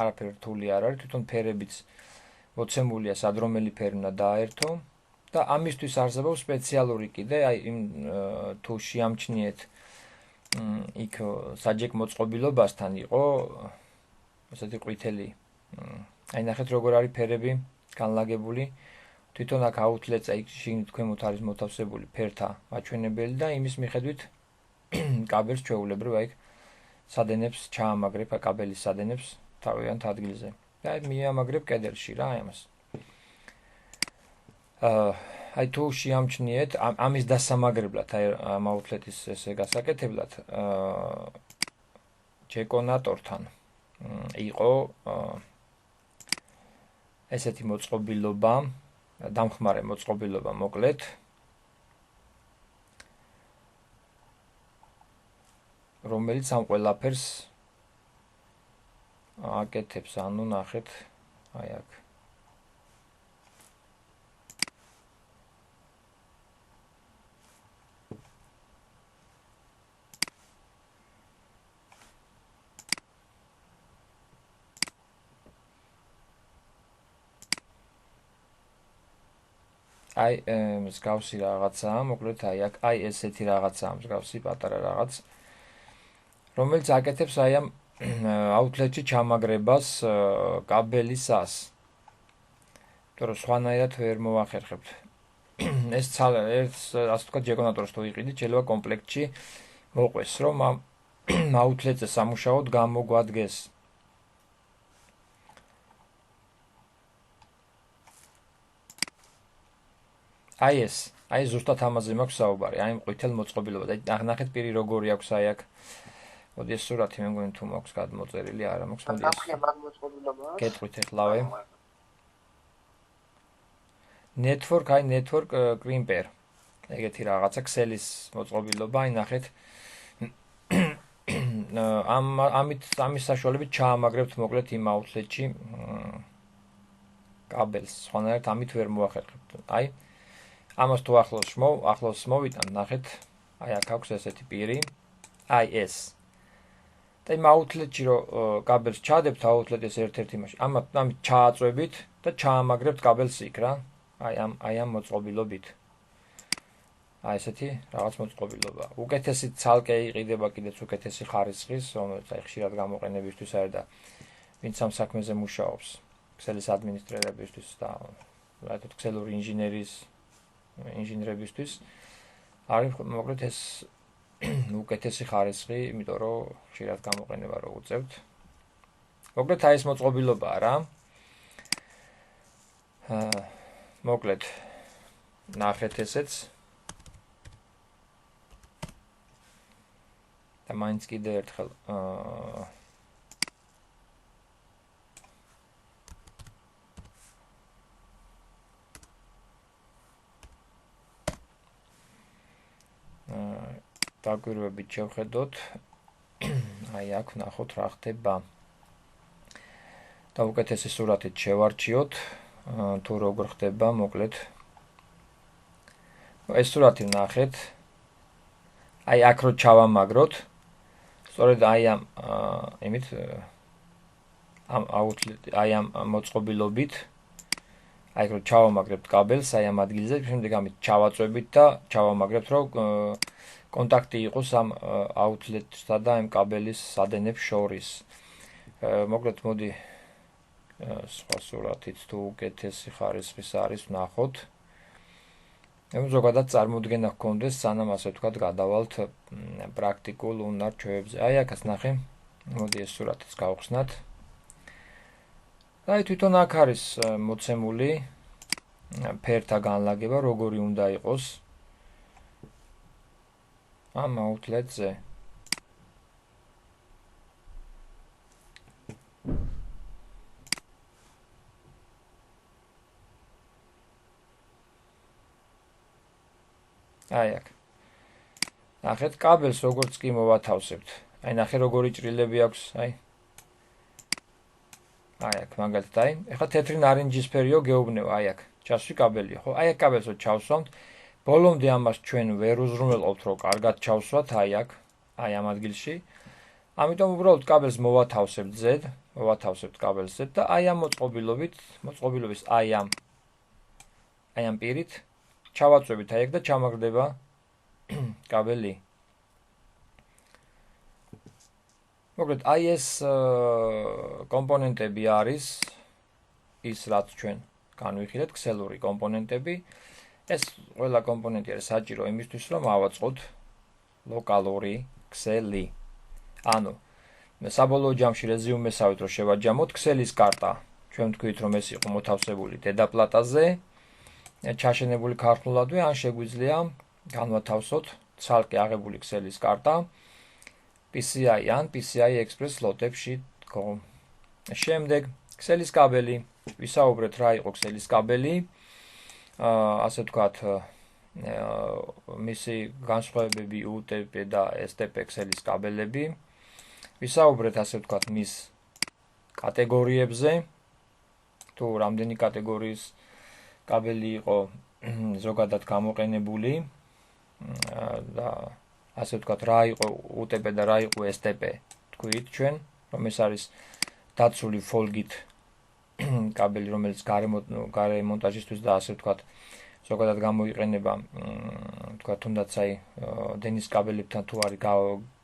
არაფერი რთული არ არის, თვითონ ფერებიც მოცემულია სად რომელი ფერი უნდა დააერთო და ამისთვის არსებობს სპეციალური კიდე აი თუ შეამჩნიეთ იქ საჯეკ მოწყობილობასთან იყო ესეთი ყვითელი. აი ნახეთ როგორ არის ფერები განლაგებული. თვითონ აქ აუთლეტს აი შიგნით ქვემოთ არის მოთავსებული ფერთა მაჩვენებელი და იმის მიხედვით კაბელს ჩვეულებრივ აი სადენებს ჩაამაგრებ, კაბელის სადენებს თავიანთ ადგილზე. და აი მიამაგრებ კედელში რა ამას. აი თუ შეამჩნიეთ ამის დასამაგრებლად, აი ამ აუთლეტის ესე გასაკეთებლად ჯეკონატორთან იყო ესეთი მოწყობილობა, დამხმარე მოწყობილობა მოკლედ. რომელიც ამ ყველაფერს აკეთებს, ანუ ნახეთ აი აქ. აი მსგავსი რაღაცაა, მოკლედ აი აქ აი ესეთი რაღაცაა, მსგავსი პატარა რაღაც, რომელიც აკეთებს აი ამ აუთლეტში ჩამაგრებას კაბელისას. იმიტომ რომ სხვანაირად ვერ მოახერხებთ. ეს ასე ვთქვათ ჯეკონატორს თუ იყიდით, შეიძლება კომპლექტში მოყვეს, რომ ამ აუთლეტზე სამუშაოდ გამოგვადგეს. აი ეს, აი ზუსტად ამაზე მაქვს საუბარი, აი ყვითელ მოწყობილობა და ნახეთ პირი როგორი აქვს აი აქ. მოდი ეს სურათი მე მგონი თუ მაქვს გადმოწერილი, არა მაქვს, მოდი ეს. ნახე მაგ მოწყობილობაა. გეტყვით ეხლავე. Network, აი network crimper. ეგეთი რაღაცა Excel-ის მოწყობილობა, აი ნახეთ. ამის საშუალებით ჩაამაგრებთ მოკლედ იმ outlet-ში კაბელს, სხვანაირად ამით ვერ მოახერხებთ. აი ამას თუ ახლოს მოვიტან, ნახეთ, აი აქ აქვს ესეთი პირი. აი ეს. და იმ outlet-ში რო კაბელს ჩადებთ outlet-ის ერთ-ერთი მასში, ამით ჩააწვევით და ჩაამაგრებთ კაბელს იქ რა. აი ამ მოწყობილობით. აი ესეთი რაღაც მოწყობილობა. უკეთესი ცალკე იყიდება კიდეც უკეთესი ხარისხის, რომელიც აი ხშირად გამოყენებისთვის არის და ვინც ამ საქმეზე მუშაობს, Excel-ის ადმინისტრირებისთვის და რაითოდ Excel-ური ინჟინერებისთვის არის მოკლედ ეს უკეთესი ხარისხი, იმიტომ რომ ხშირად გამოყენება რო უწევთ. მოკლედ აი ეს მოწყობილობაა რა. მოკლედ ნახეთ ესეც. და მაინც კიდე ერთხელ დაგვირვებით შევხედოთ. აი აქ ნახოთ რა ხდება. და უკეთესი სურათით შევარჩიოთ, თუ როგორ ხდება, მოკლედ. ეს სურათი ნახეთ. აი აქ რო ჩავამაგროთ, სწორედ აი ამ outlet, აი ამ მოწყობილობით, აი რო ჩავამაგრებთ კაბელს, აი ამ ადგილზე, შემდეგ ამით ჩავაწვევით და ჩავამაგრებთ, რომ კონტაქტი იყოს ამ outlet-სა და ამ კაბელის სადენებს შორის. მოკლედ მოდი სხვა სურათით თუ უკეთესი ხარისხის არის ვნახოთ. ზოგადად წარმოდგენა ჰქონდეს, სანამ ასე ვთქვათ, გადავალთ პრაქტიკულ უნარ-ჩვევებზე. აი აქაც ნახე. მოდი ეს სურათიც გავხსნათ. აი თვითონ აქ არის მოცემული ფერთა განლაგება, როგორი უნდა იყოს ამ outlet-ზე. აი აქ. ნახეთ კაბელს როგორც კი მოვათავსებთ. აი ნახე როგორი ჭრილები აქვს, აი. აი აქ მაგალითად აი, ეხლა თეთრი ნარინჯისფერიო გეუბნება, აი აქ. ჩასვი კაბელია, ხო? აი აქ კაბელს ჩავსვამთ. ბოლომდე ამას ჩვენ ვერ უზრუნველყოფთ, რომ კარგად ჩავსვათ, აი აქ, აი ამ ადგილში. ამიტომ უბრალოდ კაბელს მოვათავსებთ Z, მოვათავსებთ კაბელს Z და აი ამ მოწყობილობის აი ამ პირით ჩავაწვევით აი აქ და ჩამაგრდება კაბელი. მოკლედ აი ეს კომპონენტები არის ის რაც ჩვენ განვიხილეთ, ქსელური კომპონენტები. ეს ყველა კომპონენტი არის საჭირო იმისთვის, რომ ავაწყოთ ლოკალური ქსელი. ანუ საბოლოო ჯამში რეზიუმესავით რომ შევაჯამოთ ქსელის კარტა. ჩვენ ვთქვით რომ ეს იყო მოთავსებული დედაპლატაზე, ჩაშენებული ქართულადვე, ან შეგვიძლია განვათავსოთ ცალკე აღებული ქსელის კარტა PCI ან PCI Express slot-ებში. შემდეგ ქსელის კაბელი. ვისაუბრეთ რა იყო ქსელის კაბელი. ასე ვთქვათ, მისი განსხვავებები UTP და STP ქსელის კაბელები. ვისაუბრეთ ასე ვთქვათ მის კატეგორიებზე. თუ რამდენი კატეგორიის კაბელი იყო ზოგადად გამოყენებული და ასე ვთქვათ რა იყო UTP და რა იყო STP თქვით ჩვენ, რომ ეს არის დაცული folgit კაბელი, რომელიც გარე მონტაჟისთვის და ასე ვთქვათ ზოგადად გამოიყენება, ვთქვათ თუნდაც აი დენის კაბელებთან თუ არის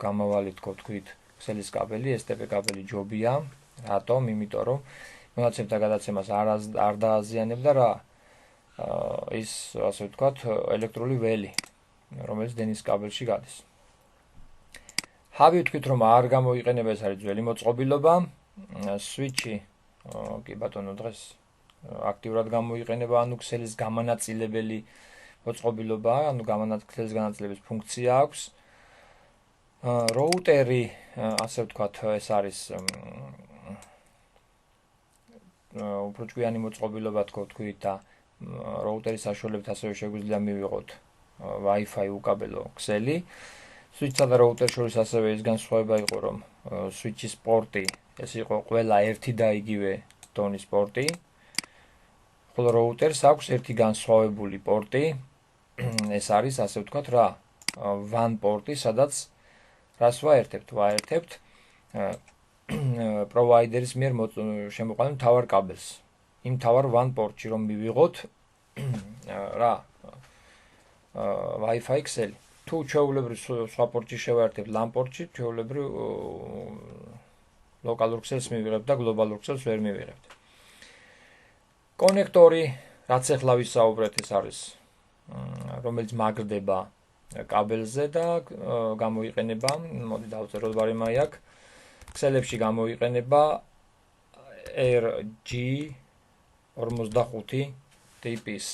გამავალი თქვით ქსელის კაბელი, STP კაბელი ჯობია. რატომ? იმიტომ რომ მონაცემთა გადაცემას არ დააზიანებდა რა ის ასე ვთქვათ ელექტრული ველი, რომელიც დენის კაბელში გადის. ჰაბი ვთქვით რომ არ გამოიყენება, ეს არის ძველი მოწყობილობა. სვიჩი კი ბატონო დღეს აქტიურად გამოიყენება, ანუ ქსელის გამანაწილებელი მოწყობილობაა, ანუ გამანათლების განაწილების ფუნქცია აქვს. Роутერი, ასე ვთქვათ, ეს არის უფრო ჭკვიანი მოწყობილობა თქო ვთქვით და роуტერის საშუალებით ასევე შეგვიძლია მივიღოთ Wi-Fi უკაბელო ქსელი. Switch-სა და роуტერს შორის ასევე ის განსხვავება იყო, რომ switch-ის პორტი ეს იყო ყველა ერთი და იგივე დონის პორტი. ხოლო роуტერს აქვს ერთი განსხვავებული პორტი. ეს არის, ასე ვთქვათ, რა, WAN პორტი, სადაც რას ვაერთებთ პროვაიდერის მიერ შემოყვანილ მთავარ კაბელს. იმ მთავარ WAN პორტში რომ მივიღოთ რა Wi-Fi ქსელი. თუ ჩვეულებრივ სხვა პორტში შევაერთებთ LAN პორტში, ჩვეულებრივ ლოკალურ ქსელს მივიღებთ და გლობალურ ქსელს ვერ მივიღებთ. კონექტორი, რაც ახლა ვისაუბრეთ, ეს არის რომელიც მაგრდება კაბელზე და გამოიყენება, მოდი დავწეროთ ბარემაი აქ, ქსელებში გამოიყენება RG45 ტიპის.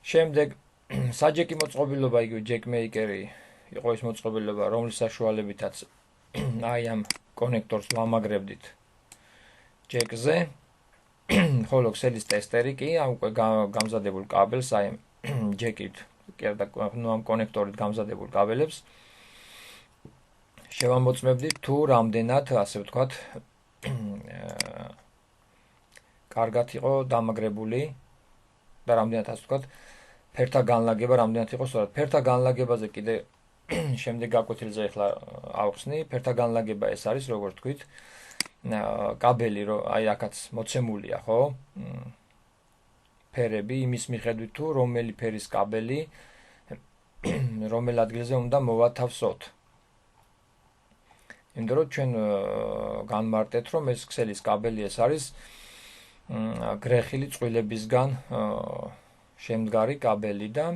შემდეგ საჯეკი მოწყობილობა, იგივე ჯეკმეიკერი იყო ის მოწყობილობა, რომლის საშუალებითაც აი ამ კონექტორს ვამაგრებდით ჯეკზე. ხოლო ქსელის ტესტერი კი უკვე გამზადებულ კაბელს აი ჯეკით და ამ კონექტორით გამზადებულ კაბელებს შევამოწმებდით თუ რამდენად, ასე ვთქვათ, კარგად იყო დამაგრებული და რამდენად, ასე ვთქვათ, ფერთა განლაგება რამდენად იყო სწორად. ფერთა განლაგებაზე კიდე შემდეგ გაკვეთილზე ახლა ავხსნი. ფერთა განლაგება ეს არის, როგორც თქვით, კაბელი, აი აქაც მოცემულია, ხო? ფერები იმის მიხედვით თუ რომელი ფერის კაბელი რომელ ადგილზე უნდა მოვათავსოთ. იმიტომ რომ ჩვენ განმარტეთ, რომ ეს ქსელის კაბელი ეს არის გრეხილი წყვილებისგან შემდგარი კაბელი და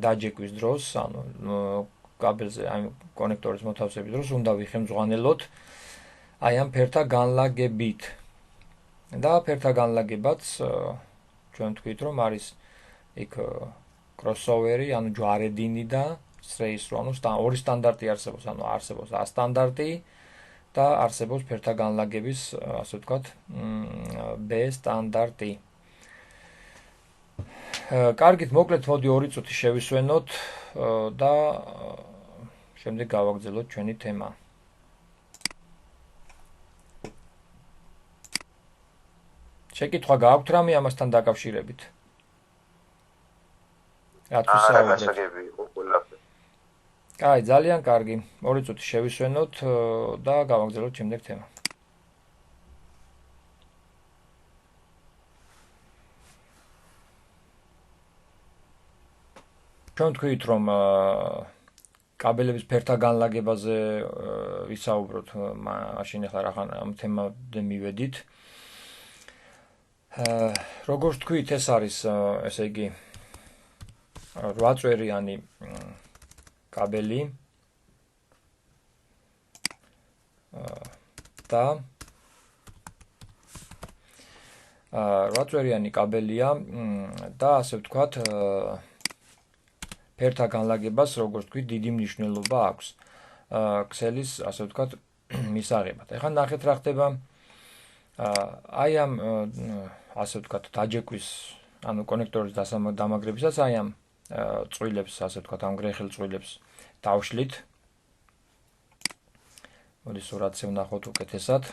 დაჯეკვის დროს, ანუ კაბელზე აი კონექტორის მოთავსების დროს უნდა ვიხემძღვანელოთ აი ამ ფერთა განლაგებით. და ფერთა განლაგებაც ჩვენ თქვით, რომ არის იქ crossover-ი, ანუ ჯვარედინი და SRACE, ანუ ორი სტანდარტი არსებობს, ანუ არსებობს A სტანდარტი და არსებობს ფერთა განლაგების, ასე ვთქვათ, B სტანდარტი. კარგით, მოკლედ მოდი 2 წუთი შევისვენოთ და შემდეგ გავაგრძელოთ ჩვენი თემა. შეკითხვა გააქვთ რამე ამასთან დაკავშირებით? რაც ვისაუბრეთ. კაი, ძალიან კარგი. 2 წუთი შევისვენოთ და გავაგრძელოთ შემდეგ თემა. ჩვენ თქვით, რომ კაბელების ფერთა განლაგებაზე ვისაუბროთ, მაშინ ახლა რახან ამ თემამდე მივედით. როგორც თქვით, ეს არის, ესე იგი, 8 წვერიანი კაბელი და 8 წვერიანი კაბელია და ასე ვთქვათ, ფერთა განლაგებას, როგორც თქვით, დიდი მნიშვნელობა აქვს ქსელის, ასე ვთქვათ, მისაღებად. ეხლა ნახეთ რა ხდება აი ამ ასე ვთქვათ, დაჯეკვის, ანუ კონექტორის დამაგრებისას აი ამ წვილებს, ასე ვთქვათ, ამ გრეხილ წვილებს დავშლით. მოდი სურათზე ვნახოთ უკეთესად.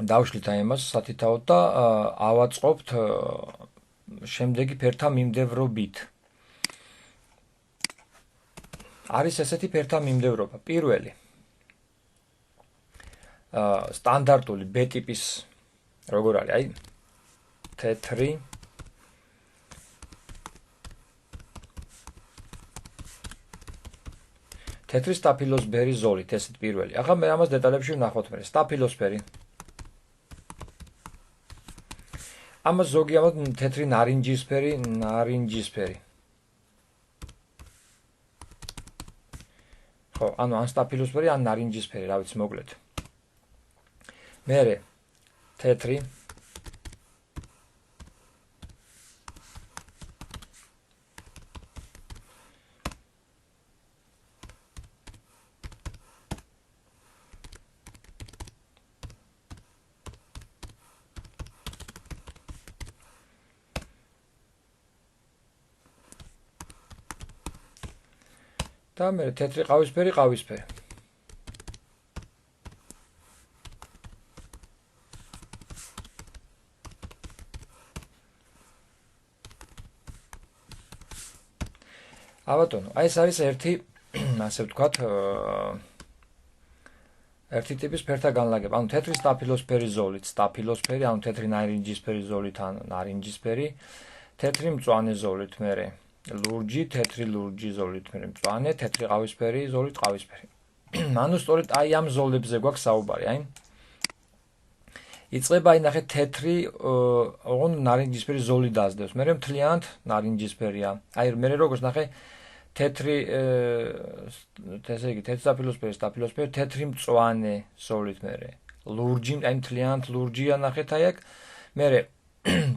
დავშლით აი ამას სათითაოდ და ავაწყობთ შემდეგი ფერთა მიმდევრობით. არის ესეთი ფერთა მიმდევრობა. პირველი სტანდარტული B ტიპის როგორ არის, აი თეთრი სტაფილოსფერი ზოლით, ესეთ პირველი. ახლა მე ამას დეტალებში ვნახოთ მე. სტაფილოსფერი. ამას ზოგიერთად თეთრი ნარინჯისფერი. ხო, ანუ ან სტაფილოსფერი, ან ნარინჯისფერი, რა ვიცი, მოკლედ. მერე თეთრი და მე თეთრი ყავისფერი ყავისფერი. აბატონო, აი ეს არის ერთი, ასე ვთქვათ, ერთი ტიპის ფერთა განლაგება. ანუ თეთრი სტაფილოსფერი ზოლით, სტაფილოსფერი, ანუ თეთრი ნარინჯისფერი ზოლით, ან ნარინჯისფერი, თეთრი მწვანე ზოლით, მერე ლურჯი, თეთრი ლურჯი ზოლით, მერე მწვანე, თეთრი ყავისფერი ზოლით, ყავისფერი. ანუ სწორედ აი ამ ზოლებზე გვაქვს საუბარი, აი. იწყება აი ნახეთ თეთრი, ოღონდ ნარინჯისფერი ზოლი დაძდევს. მერე მთლიანად ნარინჯისფერია. აი მერე როგორც ნახე თეთრი ესე იგი თეთრი სტაფილოსფერი, თეთრი მწვანე ზოლით მერე ლურჯი, აი მთლიანად ლურჯია ნახეთ აი აქ. მერე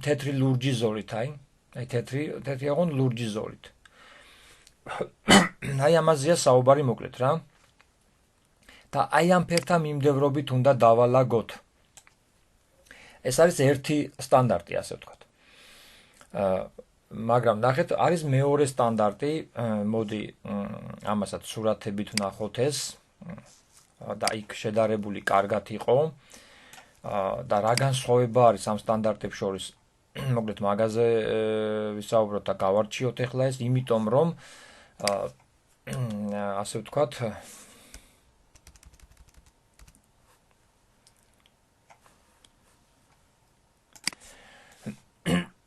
თეთრი ლურჯი ზოლით აი თეთრი აღონ ლურჯი ზოლით. აი ამაზეა საუბარი მოკლედ რა. და აი ამ ფერთა მიმდევრობით უნდა დავალაგოთ. ეს არის ერთი სტანდარტი, ასე ვთქვათ. მაგრამ ნახეთ, არის მეორე სტანდარტი, მოდი ამასაც სურათებით ვნახოთ ეს და იქ შედარებული კარგად იყო და რა განსხვავება არის ამ სტანდარტებს შორის. მოკლედ მაგაზე ვისაუბროთ და გავარჩიოთ ახლა ეს, იმიტომ რომ ასე ვთქვათ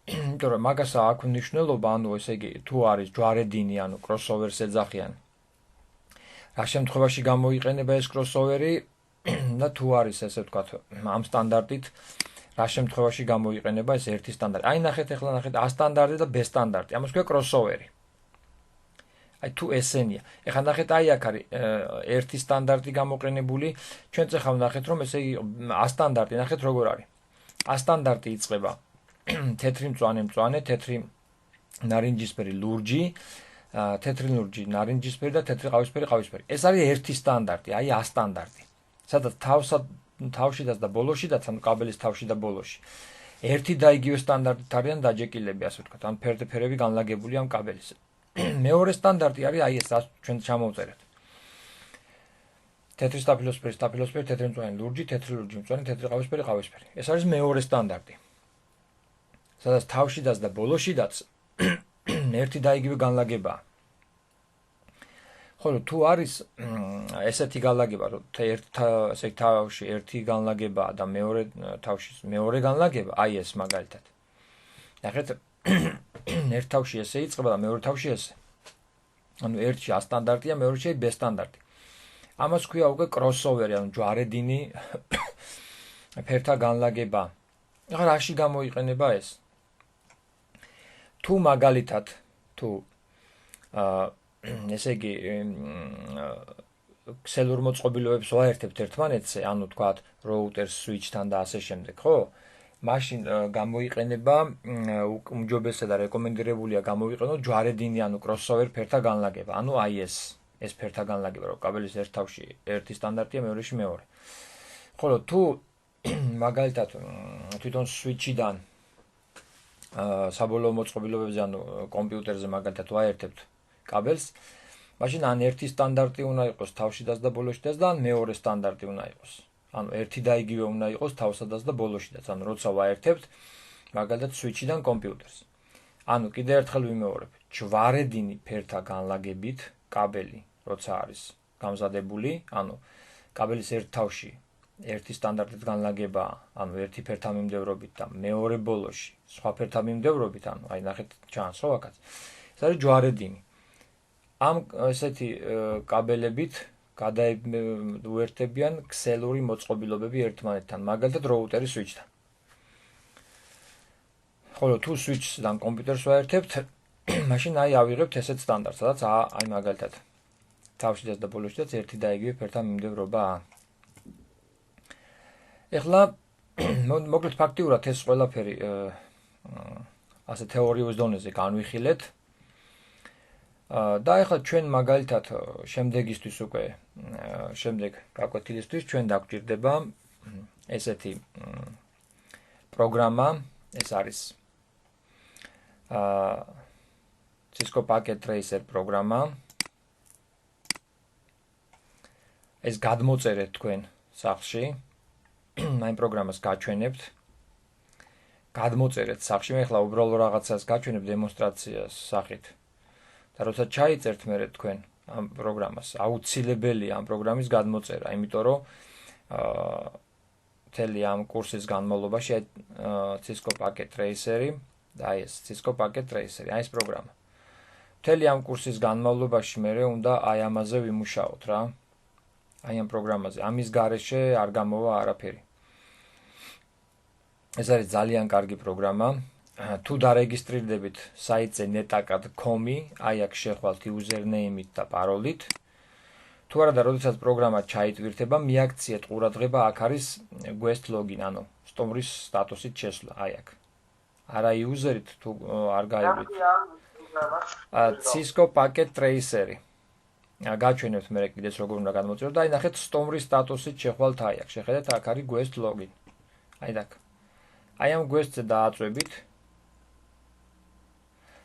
იმიტომ რომ მაგას აქვს მნიშვნელობა, ანუ ესე იგი თუ არის ჯვარედინი, ანუ კროსოვერს ეძახიან. რა შემთხვევაში გამოიყენება ეს კროსოვერი და თუ არის ესე ვთქვათ ამ სტანდარტით რა შემთხვევაში გამოიყენება ეს ერთი სტანდარტი. აი ნახეთ ახლა ნახეთ A სტანდარტი და B სტანდარტი. ამას ქვია კროსოვერი. აი თუ ესენია. ახლა ნახეთ აი აქ არის ერთი სტანდარტი გამოყენებული. ჩვენ წეხა ვნახეთ რომ ესე იგი A სტანდარტი ნახეთ როგორ არის. A სტანდარტი იწყება თეთრი მწვანე, თეთრი ნარინჯისფერი ლურჯი, თეთრი ლურჯი, ნარინჯისფერი და თეთრი ყავისფერი. ეს არის ერთი სტანდარტი, აი A სტანდარტი. სადაც თავშიდაც და ბოლოშიდაც, ანუ კაბელის თავში და ბოლოში. ერთი და იგივე სტანდარტით არიან დაჯეკილები, ასე ვთქვათ, ან ფერები განლაგებული ამ კაბელის. მეორე სტანდარტი არის აი ეს, ჩვენ ჩამოვწერეთ. თეთრი სტაფილოსფერი, თეთრი მწვანე ლურჯი, თეთრი ლურჯი, მწვანე, თეთრი ყავისფერი. ეს არის მეორე სტანდარტი. სადაც თავშიდაც და ბოლოშიდაც ერთი და იგივე განლაგებაა. ხოლო თუ არის ესეთი განლაგება, რომ ესე თავში ერთი განლაგებაა და მეორე თავში მეორე განლაგება, აი ეს მაგალითად. ნახეთ, ერთ თავში ესე იწყება და მეორე თავში ესე. ანუ ერთში A სტანდარტია, მეორეში B სტანდარტი. ამას ქვია უკვე კროსოვერი, ანუ ჯვარედინი ფერთა განლაგება. ახლა რაში გამოიყენება ეს? თუ მაგალითად თუ ესე იგი ქსელურ მოწყობილობებს ვაერთებთ ერთმანეთზე, ანუ თქვათ routers, switch-თან და ასე შემდეგ, ხო? მაშინ გამოიყენება უმჯობესად და რეკომენდირებულია გამოიყენოთ ჯვარედინი, ანუ crossover ფერთა განლაგება. ანუ აი ეს ფერთა განლაგება, რომ კაბელის ერთ თავში ერთი სტანდარტია, მეორეში მეორე. ხოლო თუ მაგალითად თვითონ switch-დან საბოლოო მოწყობილობებზე, ანუ კომპიუტერზე მაგალითად ვაერთებთ კაბელს, მაშინ ან ერთი სტანდარტი უნდა იყოს თავშიდაც და ბოლოშიდაც და ან მეორე სტანდარტი უნდა იყოს. ანუ ერთი და იგივე უნდა იყოს თავსადაც და ბოლოშიდაც. ანუ როცა ვაერთებთ მაგალითად switch-დან კომპიუტერს. ანუ კიდე ერთხელ ვიმეორებ, ჯვარედინი ფერთა განლაგებით კაბელი, როცა არის გამზადებული, ანუ კაბელის ერთ თავში ერთი სტანდარტით განლაგება, ანუ ერთი ფერთა მიმდევრობით და მეორე ბოლოში სხვა ფერთა მიმდევრობით, ანუ აი ნახეთ ჩანს ხო აქაც. ეს არის ჯვარედინი. ამ ესეთი კაბელებით გადაუერთებიან ქსელური მოწყობილობები ერთმანეთთან, მაგალითად routeri switch-თან. ხოლო თუ switch-დან კომპიუტერს ვაერთებთ, მაშინ აი ავიღებთ ესეთ სტანდარტს, სადაც აი მაგალითად თავშიდაც და ბოლოშიდაც ერთი და იგივე ფერთა მიმდევრობაა. ეხლა მოკლედ ფაქტიურად ეს ყველაფერი ასე თეორიულ დონეზე განვიხილეთ. და ეხლა ჩვენ მაგალითად შემდეგისთვის უკვე შემდეგ გაკვეთილისთვის ჩვენ დაგვჭირდება ესეთი პროგრამა, ეს არის Cisco Packet Tracer პროგრამა. ეს გადმოწერეთ თქვენ სახლში. Ამ პროგრამას გაჩვენებთ. Გადმოწერეთ სახლში, მე ახლა უბრალოდ რაღაცას გაჩვენებ დემონსტრაციას სახით. და როცა ჩაიწერთ მერე თქვენ ამ პროგრამას, აუცილებელია ამ პროგრამის გადმოწერა, იმიტომ რომ მთელი ამ კურსის განმავლობაში Cisco Packet Tracer-ი და ეს Cisco Packet Tracer-ი, ეს პროგრამა. მთელი ამ კურსის განმავლობაში მე უნდა აი ამაზე ვიმუშაოთ რა. აი ამ პროგრამაზე. ამის გარეშე არ გამოვა არაფერი. ეს არის ძალიან კარგი პროგრამა. თუ დარეგისტრირდებით საიტზე netaka.com-ი, აი აქ შეხვალთ username-ით და parolით. თუ არა და როდესაც პროგრამა ჩაიტვირთება, მიაქციეთ ყურადღება, აქ არის guest login, ანუ სტუმრის სტატუსით შესვლა, აი აქ. არა user-ით თუ არ გაივლით. Cisco Packet Tracer-ი. გაჩვენებთ მე კიდეც როგორ უნდა გადმოწეროთ და აი ნახეთ სტუმრის სტატუსით შეხვალთ აი აქ. შეხედეთ აქ არის guest login. აი აქ. აი ამ guest-ზე დააწვევით.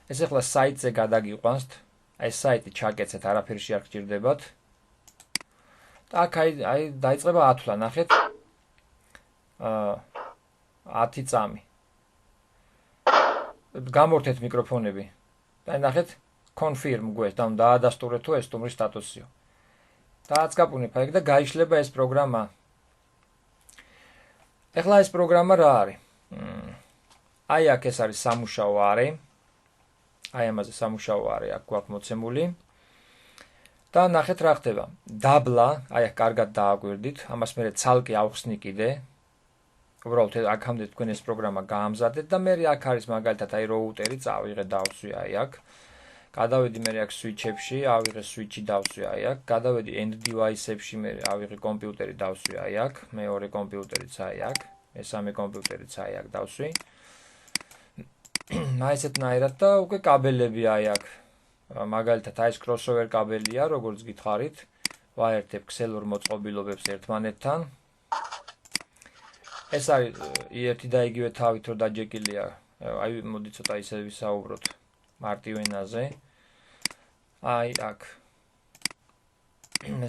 ეს ახლა საიტზე გადაგიყვანთ. აი საიტი ჩაკეცეთ, არაფერში არ გჭირდებათ. და აქ აი დაიწყება ათვლა, ნახეთ. 10 წამი. გამორთეთ მიკროფონები. და ნახეთ confirm guest, და დაადასტურეთ თუ ეს სტუმრის სტატუსიო. დააწყაპუნებ აი და გაიშლება ეს პროგრამა. ეხლა ეს პროგრამა რა არის? აი აქ ეს არის სამუშაო არე. აი ამაზე სამუშაო არე აქ გვაქვს მოცემული. და ნახეთ რა ხდება. დაბლა, აი აქ კარგად დააგვირდით, ამას მე ცალკე ავხსნი კიდე. უბრალოდ აქამდე თქვენ ეს პროგრამა გაამზადეთ და მე აქ არის მაგალითად აი როუტერი წავიღე დავსვი აი აქ. გადავედი მე აქ switch-ებში, ავიღე switch-ი დავსვი აი აქ. გადავედი end device-ებში მე ავიღე კომპიუტერი დავსვი აი აქ. მეორე კომპიუტერიც აი აქ. მესამე კომპიუტერიც აი აქ დავსვი. აი ესეთნაირად და უკვე კაბელები აი აქ. მაგალითად აი ეს crossover კაბელია, როგორც გითხარით. ვაერთებ ქსელურ მოწყობილობებს ერთმანეთთან. ეს არის ერთი და იგივე თავით რომ დაჯეკილია. აი მოდი ცოტა ისე ვისაუბროთ მარტივ ენაზე. აი აქ.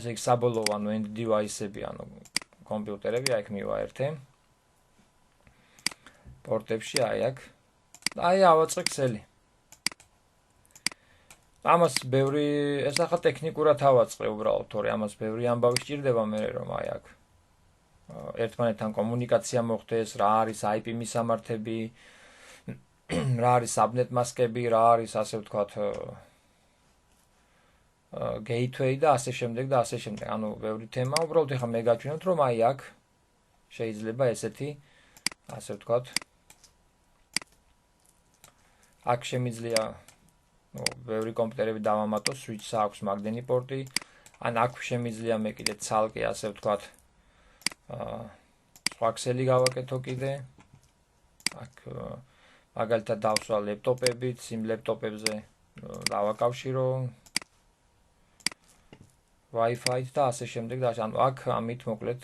ესე იგი საბოლოო ანუ end device-ები, ანუ კომპიუტერები აი აქ მივაერთე. პორტებში აი აქ. აი ავაწყე ქსელი. ამას ბევრი ეს ახლა ტექნიკურად ავაწყე უბრალოდ, თორე ამას ბევრი ამბავი სჭირდება მე რომ აი აქ ერთმანეთთან კომუნიკაცია მოხდეს, რა არის IP მისამართები, რა არის subnet mask-ები, რა არის ასე ვთქვათ gateway და ასე შემდეგ და ასე შემდეგ. ანუ ბევრი თემა, უბრალოდ ეხლა მე გაჩვენებთ რომ აი აქ შეიძლება ესეთი ასე ვთქვათ აქ შემიძლია ბევრი კომპიუტერები დავამატო, switch-ს აქვს მაგდენი პორტი, ან აქ შემიძლია მე კიდე ცალკე ასე ვთქვათ სხვა ქსელი გავაკეთო კიდე. აქ მაგალითად დავსვა ლეპტოპებით, იმ ლეპტოპებზე დავაკავშირო Wi-Fi-ით და ასე შემდეგ და ანუ აქ ამით მოკლედ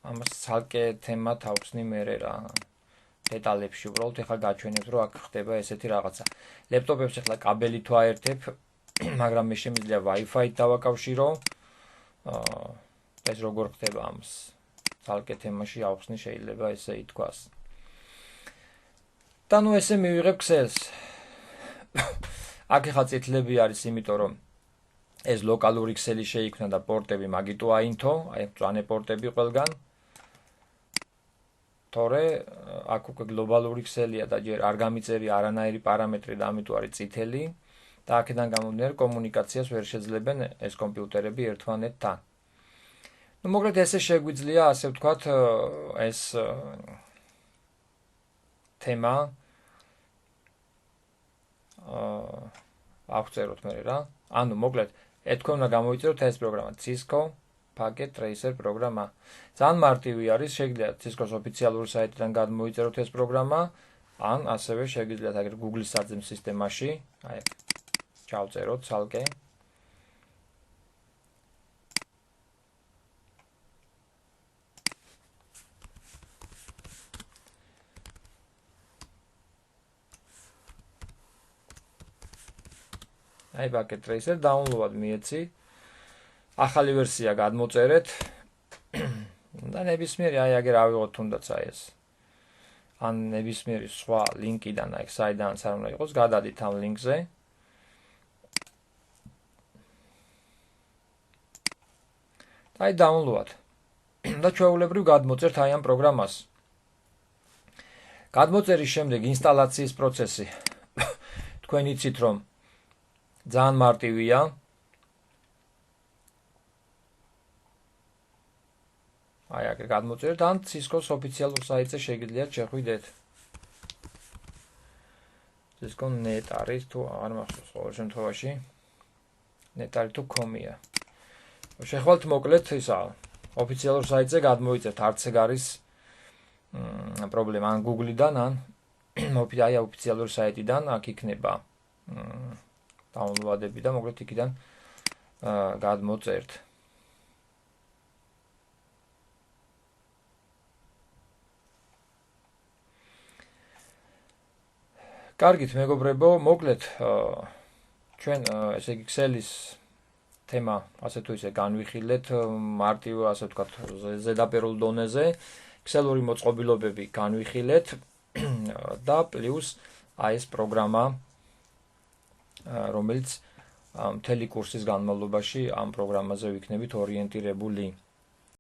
ამას ცალკე თემა თავხსნი მე რა დეტალებში უბრალოდ ეხლა გაჩვენებთ რომ აქ ხდება ესეთი რაღაცა. ლეპტოპებს ეხლა კაბელით ვაერთებ, მაგრამ მე შემიძლია Wi-Fi-ით დავაკავშირო. ეს როგორ ხდება ამას ცალკე თემაში ავხსნი შეიძლება ესე ითქვას. და ნუ ესე მივიღებ ქსელს. აქ ეხლა წითლები არის, იმიტომ რომ ეს ლოკალური ქსელი შეიქმნა და პორტები მაგიტო აინთო, აი მწვანე პორტები ყველგან. თორე აქ უკვე გლობალური ქსელია და ჯერ არ გამიწერია არანაირი პარამეტრი და ამიტომ არის წითელი და აქედან გამომდინარე კომუნიკაციას ვერ შეძლებენ ეს კომპიუტერები ერთმანეთთან. ნუ მოკლედ ესე შეგვიძლია ასე ვთქვათ ეს თემა აღწეროთ მე რა. ანუ მოკლედ თქვენ უნდა გამოიწეროთ ეს პროგრამა Cisco Packet Tracer პროგრამა. ძალიან მარტივი არის, შეგიძლიათ Cisco-s ოფიციალური საიტიდან გამოიწეროთ ეს პროგრამა, ან ასევე შეგიძლიათ აგერ Google-ის საძემ სისტემაში, აი ჩავწეროთ ცალკე. აი Bucket Tracer download მიეცი. ახალი ვერსია გადმოწერეთ. და ნებისმიერი აი აგერ ავიღოთ თუნდაც აი ეს. ან ნებისმიერი სხვა ლინკიდან აი საიდანაც არ უნდა იყოს, გადადით ამ ლინკზე. აი download. და ჩვეულებრივ გადმოწერთ აი ამ პროგრამას. გადმოწერის შემდეგ ინსტალაციის პროცესი. თქვენ იცით რომ ძალიან მარტივია. აი აქ გადმოწერთ ან Cisco-ს ოფიციალურ საიტზე შეგიძლიათ შეხვიდეთ. Cisco.net არის თუ არ მახსოვს ყოველ შემთხვევაში. net არის თუ com-ია. შეხვალთ მოკლედ ისა ოფიციალურ საიტზე გადმოიწევთ არც ეგ არის პრობლემა ან Google-დან ან აი ოფიციალური საიტიდან აქ იქნება download-ები და მოკლედ იქიდან გადმოწერთ. კარგით მეგობრებო, მოკლედ ჩვენ ესე იგი Excel-ის თემა ასე თუ ისე განვიხილეთ მარტივ ასე ვთქვათ ზედაპირულ დონეზე, Excel-ური მოწყობილობები განვიხილეთ და პლუს აი ეს პროგრამა რომელიც მთელი კურსის განმავლობაში ამ პროგრამაზე ვიქნებით ორიენტირებული.